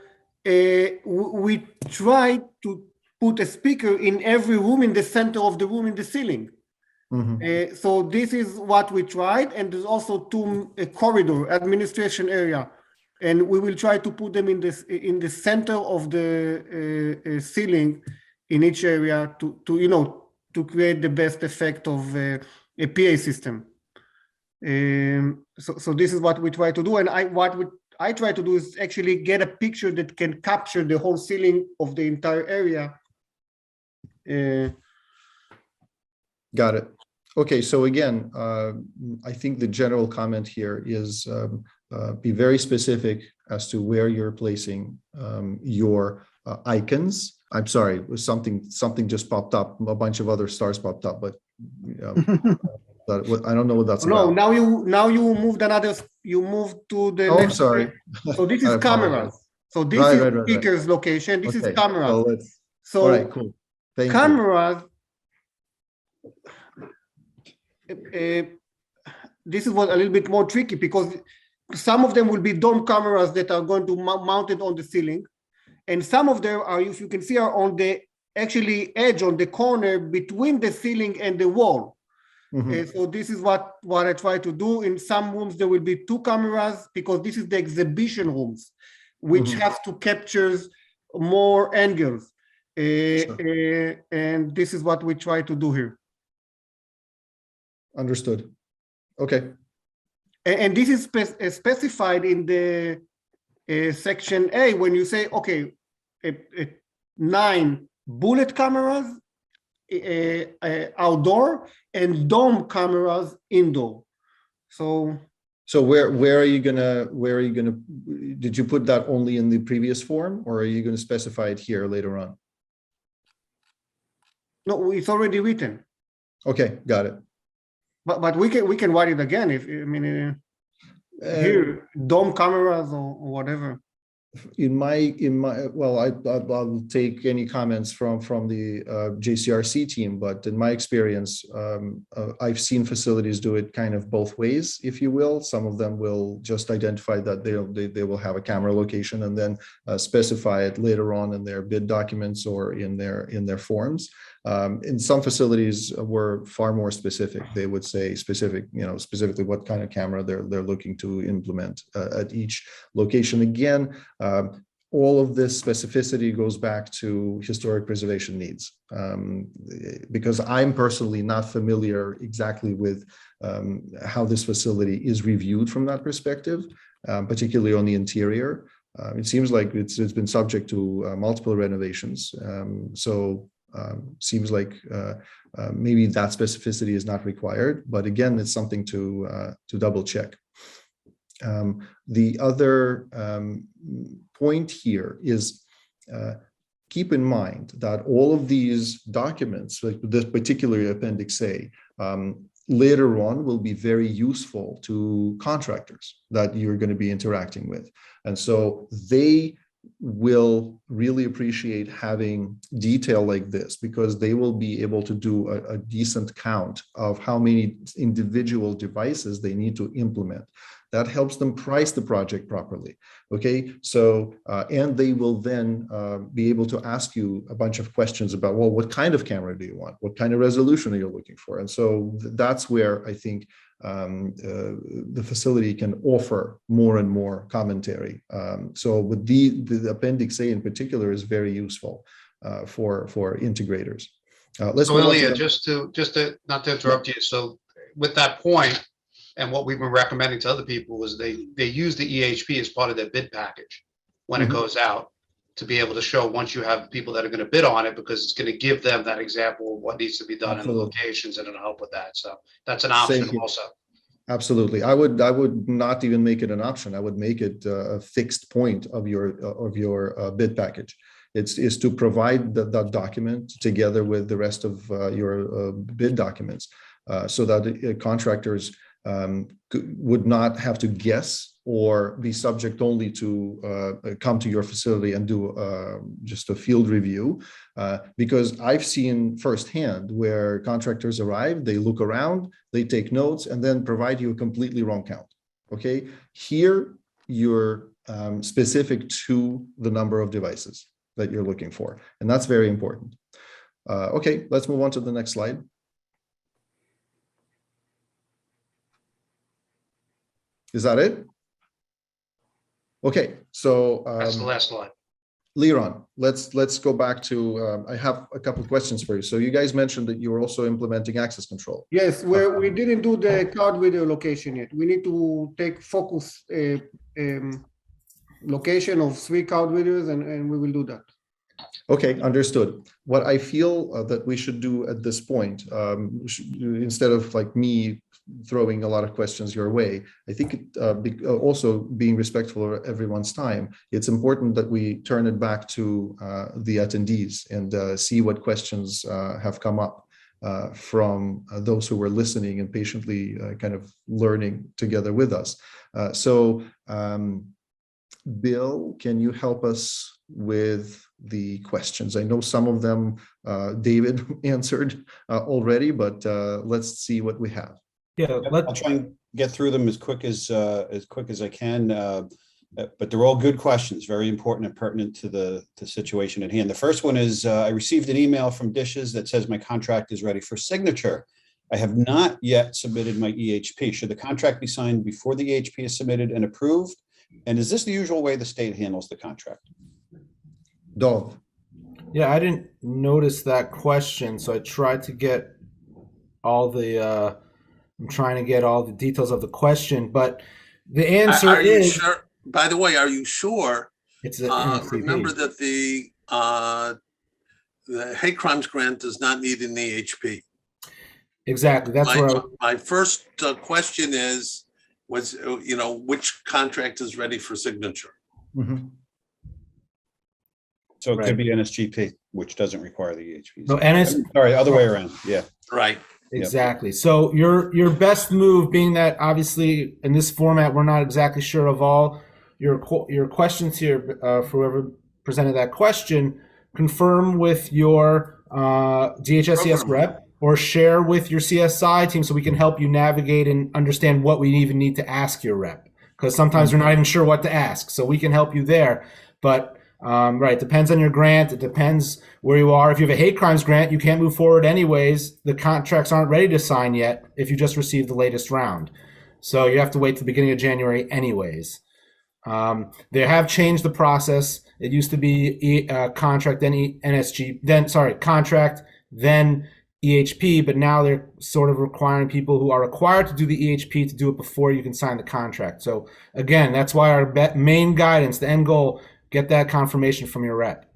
we tried to put a speaker in every room in the center of the room in the ceiling. So this is what we tried, and there's also two corridor administration area, and we will try to put them in the center of the ceiling in each area to create the best effect of a PA system. So this is what we try to do, and what I try to do is actually get a picture that can capture the whole ceiling of the entire area. Got it. Okay, so again, I think the general comment here is be very specific as to where you're placing your icons. I'm sorry, something just popped up. A bunch of other stars popped up, but I don't know what that's about. No, now you moved another. You moved to the. Oh, next sorry. So this is cameras. So this is speakers location. This is cameras. So all right, cool. Thank cameras. This is what a little bit more tricky, because some of them will be dome cameras that are going to mounted on the ceiling, and some of them are, if you can see, are on the actually edge on the corner between the ceiling and the wall. So this is what I try to do. In some rooms there will be two cameras, because this is the exhibition rooms, which have to capture more angles, and this is what we try to do here. Understood. Okay. And this is specified in the section A, when you say, okay, 9 bullet cameras outdoor and dome cameras indoor. So where are you gonna did you put that only in the previous form, or are you going to specify it here later on? No, it's already written. Okay, got it. But we can write it again if here dome cameras or whatever. I'll take any comments from the JCRC team, but in my experience, I've seen facilities do it kind of both ways, if you will. Some of them will just identify that they will have a camera location and then specify it later on in their bid documents or in their forms. In some facilities were far more specific. They would say specifically what kind of camera they're looking to implement at each location. Again, all of this specificity goes back to historic preservation needs, because I'm personally not familiar exactly with how this facility is reviewed from that perspective, particularly on the interior. It seems like it's been subject to multiple renovations. Seems like maybe that specificity is not required, but again, it's something to double check. The other point here is keep in mind that all of these documents, like this particular Appendix A, later on will be very useful to contractors that you're going to be interacting with. And so they will really appreciate having detail like this, because they will be able to do a decent count of how many individual devices they need to implement. That helps them price the project properly. Okay, so and they will then be able to ask you a bunch of questions about, well, what kind of camera do you want? What kind of resolution are you looking for? And so that's where I think the facility can offer more and more commentary. So with the Appendix A in particular is very useful for integrators. Let's So move on to Ilya, the- just to not to interrupt you. So with that point, and what we've been recommending to other people is they use the EHP as part of their bid package when it Mhm. goes out, to be able to show once you have people that are going to bid on it, because it's going to give them that example of what needs to be done in the Absolutely. locations, and it'll help with that. So that's an Same option here. also. Absolutely. I would not even make it an option. I would make it a fixed point of your bid package. It's to provide that document together with the rest of your bid documents, so that contractors would not have to guess or be subject only to come to your facility and do just a field review. Because I've seen firsthand where contractors arrive, they look around, they take notes, and then provide you a completely wrong count. Okay, here you're specific to the number of devices that you're looking for, and that's very important. Okay, let's move on to the next slide. Is that it? Okay, so That's the last slide. Liron, let's go back to. I have a couple of questions for you. So you guys mentioned that you were also implementing access control. Yes, we didn't do the card video location yet. We need to take focus location of 3 card videos, and we will do that. Okay, understood. What I feel that we should do at this point, instead of like me throwing a lot of questions your way, I think also being respectful of everyone's time, it's important that we turn it back to the attendees and see what questions have come up from those who were listening and patiently kind of learning together with us. So Bill, can you help us with the questions? I know some of them David answered already, but let's see what we have. Yeah, I'll try and get through them as quick as I can. But they're all good questions, very important and pertinent to the situation at hand. The first one is, I received an email from DSHES that says my contract is ready for signature. I have not yet submitted my EHP. Should the contract be signed before the EHP is submitted and approved? And is this the usual way the state handles the contract? Dov. Yeah, I didn't notice that question, so I tried to get all the. I'm trying to get all the details of the question, but the answer Are you is. sure? By the way, are you sure? It's Remember that the hate crimes grant does not need an EHP. Exactly. That's where My first question was which contract is ready for signature? Mm-hmm. So it Right. could be NSGP, which doesn't require the EHP. No, Sorry, other way around. Yeah. Right. Exactly. So your best move, being that obviously in this format we're not exactly sure of all your questions here, for whoever presented that question, confirm with your DHSES rep or share with your CSI team so we can help you navigate and understand what we even need to ask your rep, because sometimes we're not even sure what to ask. So we can help you there. But right, depends on your grant. It depends where you are. If you have a hate crimes grant, you can't move forward anyways. The contracts aren't ready to sign yet if you just received the latest round. So you have to wait to the beginning of January anyways. They have changed the process. It used to be contract, then contract, then EHP, but now they're sort of requiring people who are required to do the EHP to do it before you can sign the contract. So again, that's why our main guidance, the end goal, get that confirmation from your rep.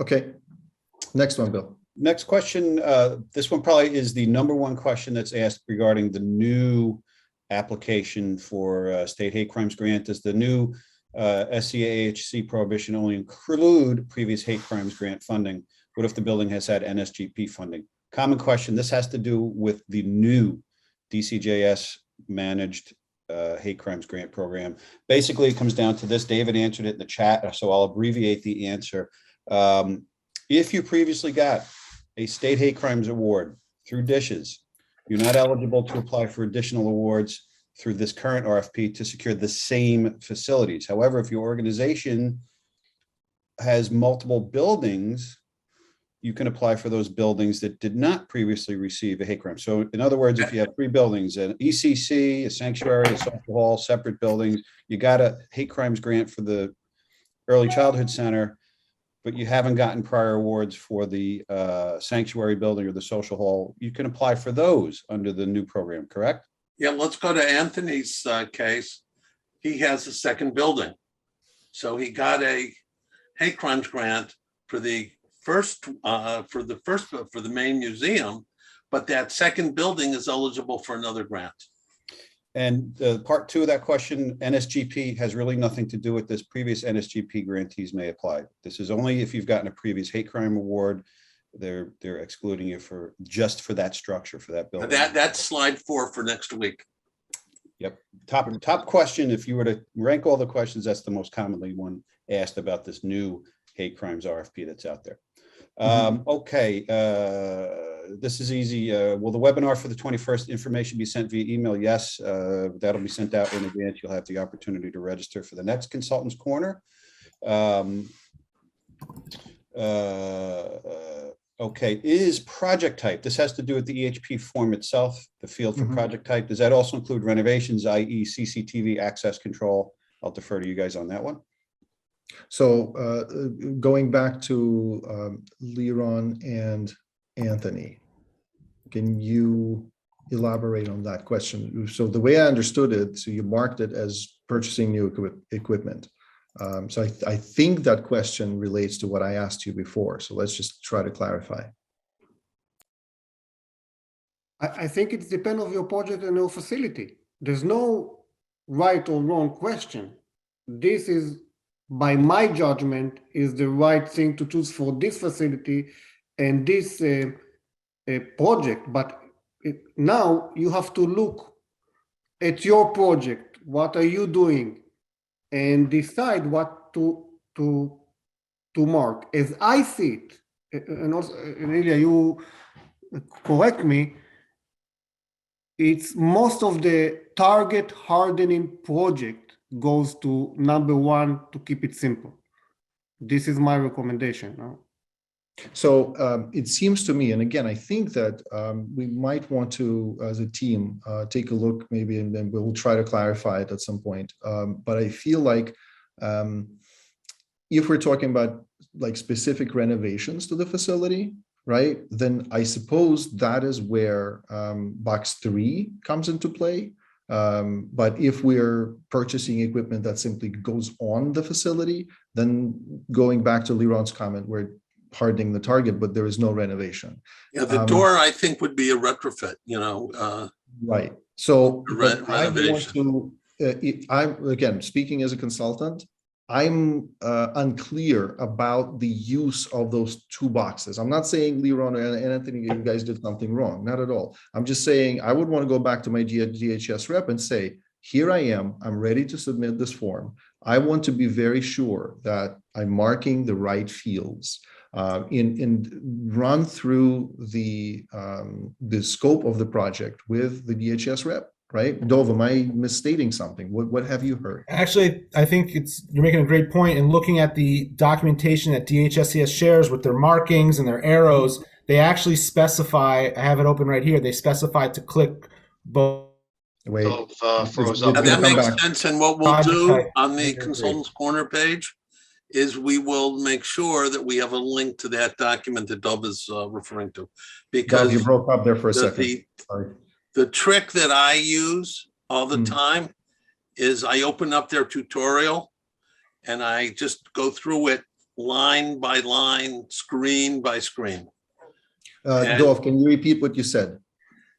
Okay. Next one, Bill. Next question. This one probably is the number one question that's asked regarding the new application for state hate crimes grant. Does the new SCAHC prohibition only include previous hate crimes grant funding? What if the building has had NSGP funding? Common question. This has to do with the new DCJS managed hate crimes grant program. Basically, it comes down to this. David answered it in the chat, so I'll abbreviate the answer. If you previously got a state hate crimes award through DSHES, you're not eligible to apply for additional awards through this current RFP to secure the same facilities. However, if your organization has multiple buildings, you can apply for those buildings that did not previously receive a hate crime. So in other words, if you have 3 buildings, an ECC, a sanctuary, a social hall, separate buildings, you got a hate crimes grant for the early childhood center, but you haven't gotten prior awards for the sanctuary building or the social hall, you can apply for those under the new program, correct? Yeah, let's go to Anthony's case. He has a second building. So he got a hate crimes grant for the for the main museum, but that second building is eligible for another grant. And part 2 of that question, NSGP has really nothing to do with this. Previous NSGP grantees may apply. This is only if you've gotten a previous hate crime award. They're excluding you for just for that structure, for that building. That's slide 4 for next week. Yep. Top question. If you were to rank all the questions, that's the most commonly one asked about this new hate crimes RFP that's out there. Okay. This is easy. Will the webinar for the 21st information be sent via email? Yes. That'll be sent out in advance. You'll have the opportunity to register for the next Consultants Corner. Okay, is project type, this has to do with the EHP form itself, the field for project type. Does that also include renovations, i.e. CCTV access control? I'll defer to you guys on that one. So going back to Liron and Anthony, can you elaborate on that question? So the way I understood it, so you marked it as purchasing new equipment. So I think that question relates to what I asked you before. So let's just try to clarify. I think it depends on your project and your facility. There's no right or wrong question. This is, by my judgment, is the right thing to choose for this facility and this project. But now you have to look at your project. What are you doing? And decide what to mark. As I see it, and also, Elia, you correct me, it's most of the target hardening project goes to number 1 to keep it simple. This is my recommendation. No? So it seems to me, and again, I think that we might want to, as a team, take a look maybe, and then we'll try to clarify it at some point. But I feel like if we're talking about like specific renovations to the facility, right, then I suppose that is where box 3 comes into play. But if we're purchasing equipment that simply goes on the facility, then going back to Liron's comment, we're hardening the target, but there is no renovation. Yeah, the door I think would be a retrofit, you know. Right. So renovation. I'm again speaking as a consultant. I'm unclear about the use of those 2 boxes. I'm not saying Liron and Anthony, you guys did something wrong, not at all. I'm just saying I would want to go back to my DHS rep and say, here I am, I'm ready to submit this form. I want to be very sure that I'm marking the right fields. Run through the scope of the project with the DHS rep, right? Dov, am I misstating something? What have you heard? Actually, I think you're making a great point. And looking at the documentation that DHSES shares with their markings and their arrows, they actually specify, I have it open right here, they specify to click both. Wait, froze up. That makes sense. And what we'll do on the Consultants Corner page is we will make sure that we have a link to that document that Dov is referring to. Because you broke up there for a second. The trick that I use all the time is I open up their tutorial and I just go through it line by line, screen by screen. Dov, can you repeat what you said?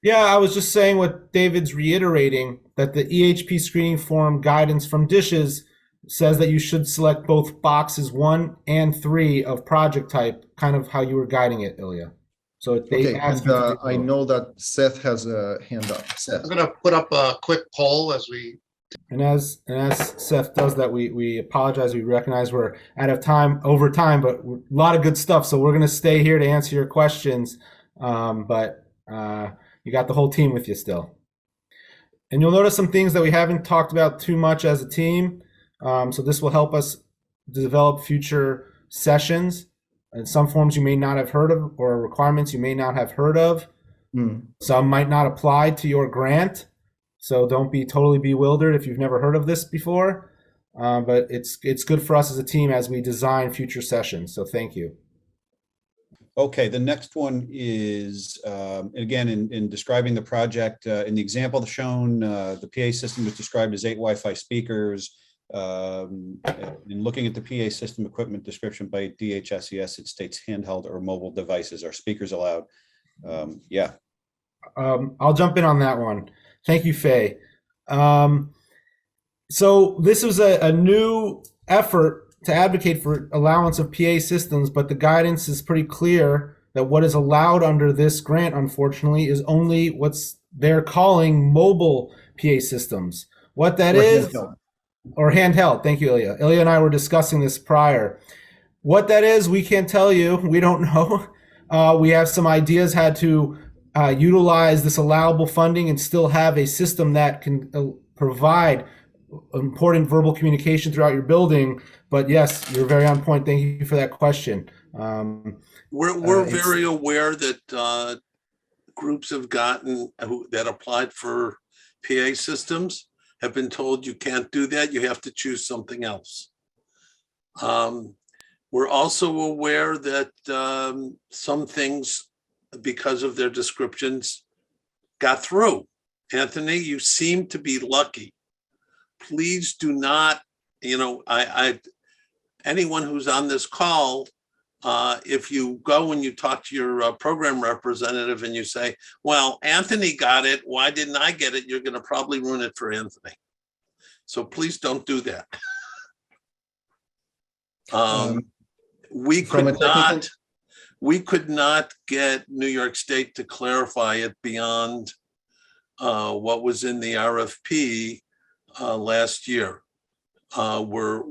Yeah, I was just saying what David's reiterating, that the EHP screening form guidance from DSHES says that you should select both boxes 1 and 3 of project type, kind of how you were guiding it, Ilya. So they asked I know that Seth has a hand up. Seth. I'm going to put up a quick poll as we And as Seth does that, we apologize. We recognize we're out of time over time, but a lot of good stuff. So we're going to stay here to answer your questions. But you got the whole team with you still. And you'll notice some things that we haven't talked about too much as a team. So this will help us develop future sessions and some forms you may not have heard of or requirements you may not have heard of. Some might not apply to your grant. So don't be totally bewildered if you've never heard of this before, but it's good for us as a team as we design future sessions. So thank you. Okay, the next one is, again, in describing the project, in the example shown, the PA system was described as 8 Wi-Fi speakers. In looking at the PA system equipment description by DHSES, it states handheld or mobile devices. Are speakers allowed? Yeah. I'll jump in on that one. Thank you, Faye. So this was a new effort to advocate for allowance of PA systems, but the guidance is pretty clear that what is allowed under this grant, unfortunately, is only what's they're calling mobile PA systems. What that is, or handheld. Thank you, Ilya. Ilya and I were discussing this prior. What that is, we can't tell you. We don't know. We have some ideas how to utilize this allowable funding and still have a system that can provide important verbal communication throughout your building. But yes, you're very on point. Thank you for that question. We're very aware that groups have gotten that applied for PA systems have been told you can't do that. You have to choose something else. We're also aware that some things, because of their descriptions, got through. Anthony, you seem to be lucky. Please do not, anyone who's on this call, if you go and you talk to your program representative and you say, well, Anthony got it, why didn't I get it? You're going to probably ruin it for Anthony. So please don't do that. We could not get New York State to clarify it beyond what was in the RFP last year. We're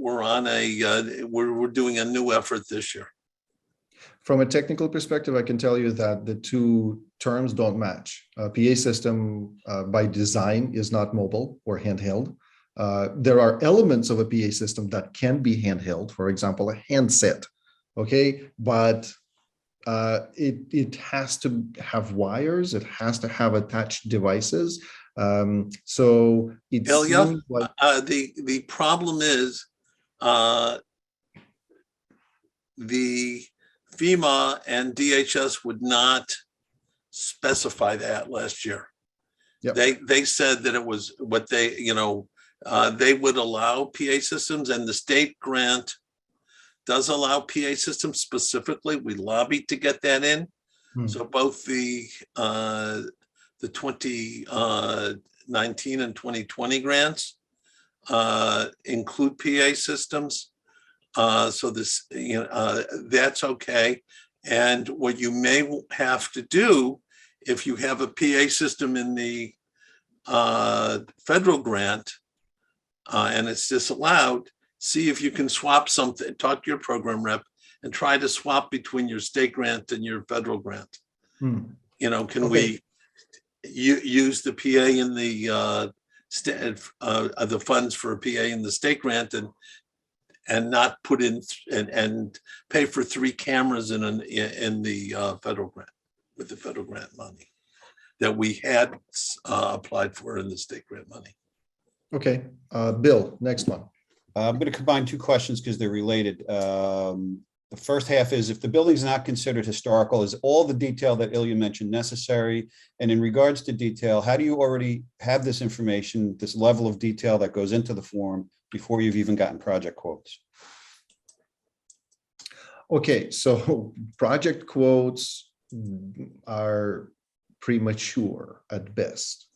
doing a new effort this year. From a technical perspective, I can tell you that the two terms don't match. PA system by design is not mobile or handheld. There are elements of a PA system that can be handheld, for example, a handset, okay? But it has to have wires, it has to have attached devices. So it Ilya, seems like the problem is the FEMA and DHS would not specify that last year. Yep. They said that it was what they, they would allow PA systems, and the state grant does allow PA systems specifically. We lobbied to get that in. So both the 2019 and 2020 grants include PA systems. So this, that's okay. And what you may have to do if you have a PA system in the federal grant and it's disallowed, see if you can swap something, talk to your program rep and try to swap between your state grant and your federal grant. Can we use the PA in the funds for a PA in the state grant and not put in and pay for 3 cameras in the federal grant with the federal grant money that we had applied for in the state grant money. Okay, Bill, next one. I'm going to combine 2 questions because they're related. The first half is, if the building is not considered historical, is all the detail that Ilya mentioned necessary? And in regards to detail, how do you already have this information, this level of detail that goes into the form before you've even gotten project quotes? Okay, so project quotes are premature at best.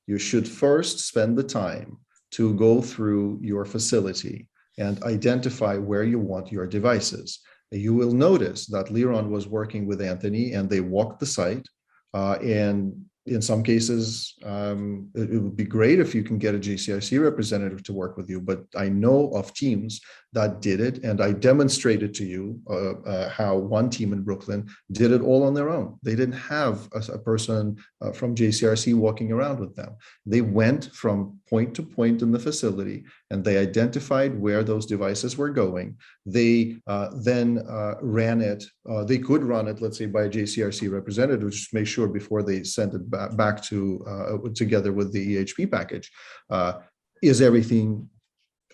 You should first spend the time to go through your facility and identify where you want your devices. You will notice that Liron was working with Anthony and they walked the site and In some cases, it would be great if you can get a JCRC representative to work with you, but I know of teams that did it, and I demonstrated to you how one team in Brooklyn did it all on their own. They didn't have a person from JCRC walking around with them. They went from point to point in the facility, and they identified where those devices were going. They then ran it. They could run it, let's say, by a JCRC representative, just to make sure before they sent it back to together with the EHP package. Is everything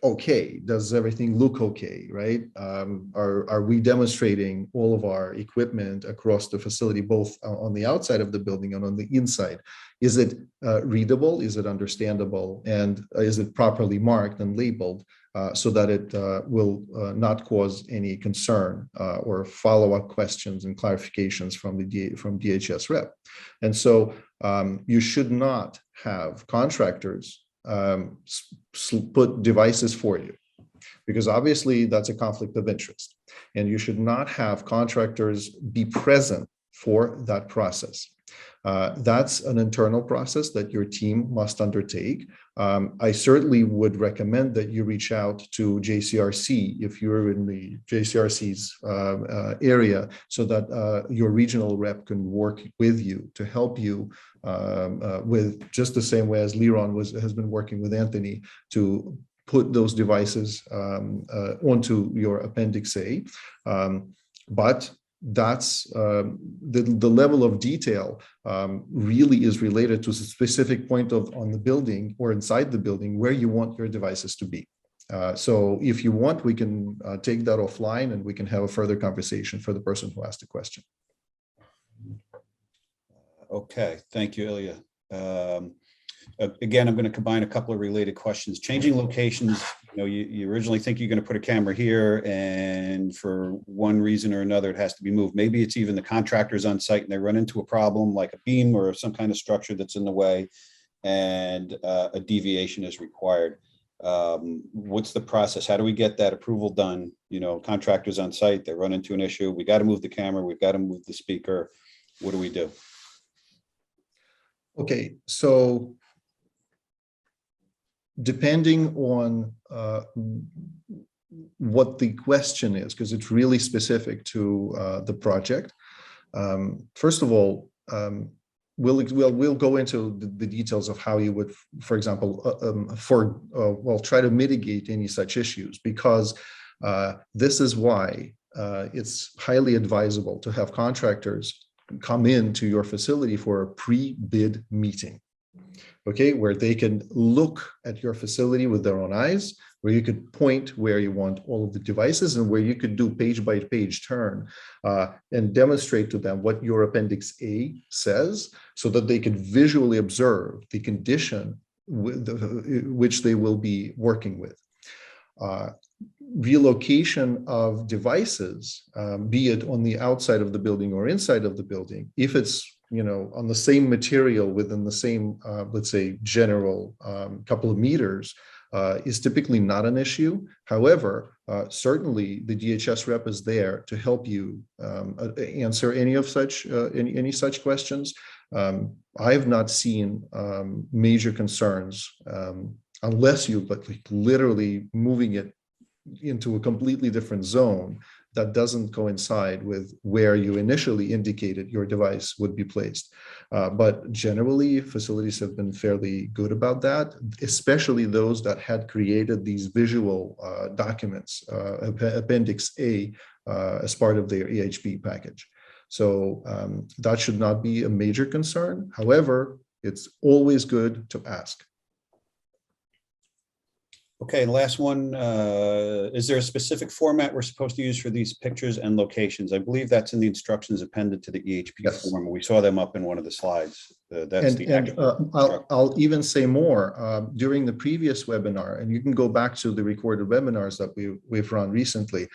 okay? Does everything look okay, right? Are we demonstrating all of our equipment across the facility, both on the outside of the building and on the inside? Is it readable? Is it understandable? And is it properly marked and labeled so that it will not cause any concern or follow-up questions and clarifications from DHS rep? And so you should not have contractors put devices for you, because obviously that's a conflict of interest, and you should not have contractors be present for that process. That's an internal process that your team must undertake. I certainly would recommend that you reach out to JCRC if you're in the JCRC's area, so that your regional rep can work with you to help you with, just the same way as Liron has been working with Anthony to put those devices onto your Appendix A. But that's the level of detail really is related to a specific point on the building or inside the building where you want your devices to be. So if you want, we can take that offline and we can have a further conversation for the person who asked the question. Okay, thank you, Ilya. Again, I'm going to combine a couple of related questions. Changing locations, you originally think you're going to put a camera here, and for one reason or another, it has to be moved. Maybe it's even the contractors on site and they run into a problem like a beam or some kind of structure that's in the way, and a deviation is required. What's the process? How do we get that approval done? Contractors on site, they run into an issue. We got to move the camera. We've got to move the speaker. What do we do? Okay, so depending on what the question is, because it's really specific to the project. First of all, we'll go into the details of how you would, for example, try to mitigate any such issues, because this is why it's highly advisable to have contractors come into your facility for a pre-bid meeting, okay, where they can look at your facility with their own eyes, where you could point where you want all of the devices and where you could do page by page turn and demonstrate to them what your Appendix A says, so that they could visually observe the condition which they will be working with. Relocation of devices, be it on the outside of the building or inside of the building, if it's on the same material within the same, let's say, general couple of meters, is typically not an issue. However, certainly the DHS rep is there to help you answer any such questions. I have not seen major concerns unless you literally moving it into a completely different zone that doesn't coincide with where you initially indicated your device would be placed. But generally, facilities have been fairly good about that, especially those that had created these visual documents, Appendix A, as part of their EHP package. So that should not be a major concern. However, it's always good to ask. Okay, last one. Is there a specific format we're supposed to use for these pictures and locations? I believe that's in the instructions appended to the EHP form. We saw them up in one of the slides. I'll even say more. During the previous webinar, and you can go back to the recorded webinars that we've run recently,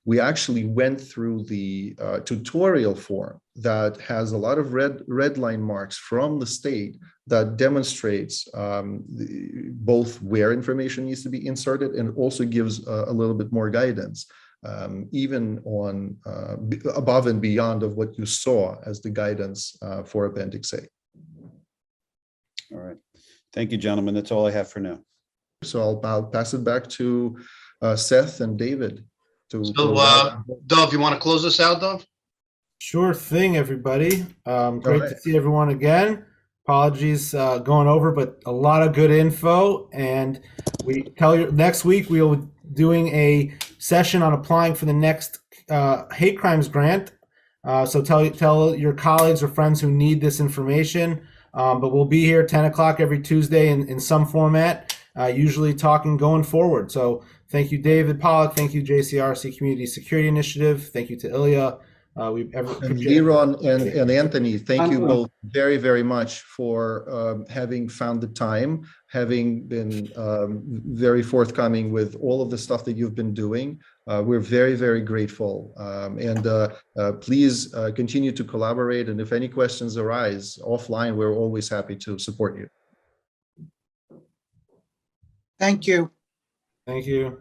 we actually went through the tutorial form that has a lot of red line marks from the state that demonstrates both where information needs to be inserted and also gives a little bit more guidance, even on above and beyond of what you saw as the guidance for Appendix A. All right. Thank you, gentlemen. That's all I have for now. So I'll pass it back to Seth and David. So, Dov, you want to close this out, Dov? Sure thing, everybody. Great right. to see everyone again. Apologies going over, but a lot of good info. And we tell you next week we'll be doing a session on applying for the next hate crimes grant. So tell your colleagues or friends who need this information. But we'll be here 10 o'clock every Tuesday in some format, usually talking going forward. So thank you, David Pollock. Thank you, JCRC Community Security Initiative. Thank you to Ilya. And Liron and Anthony, thank you both very, very much for having found the time, having been very forthcoming with all of the stuff that you've been doing. We're very, very grateful. Please continue to collaborate. And if any questions arise offline, we're always happy to support you. Thank you. Thank you.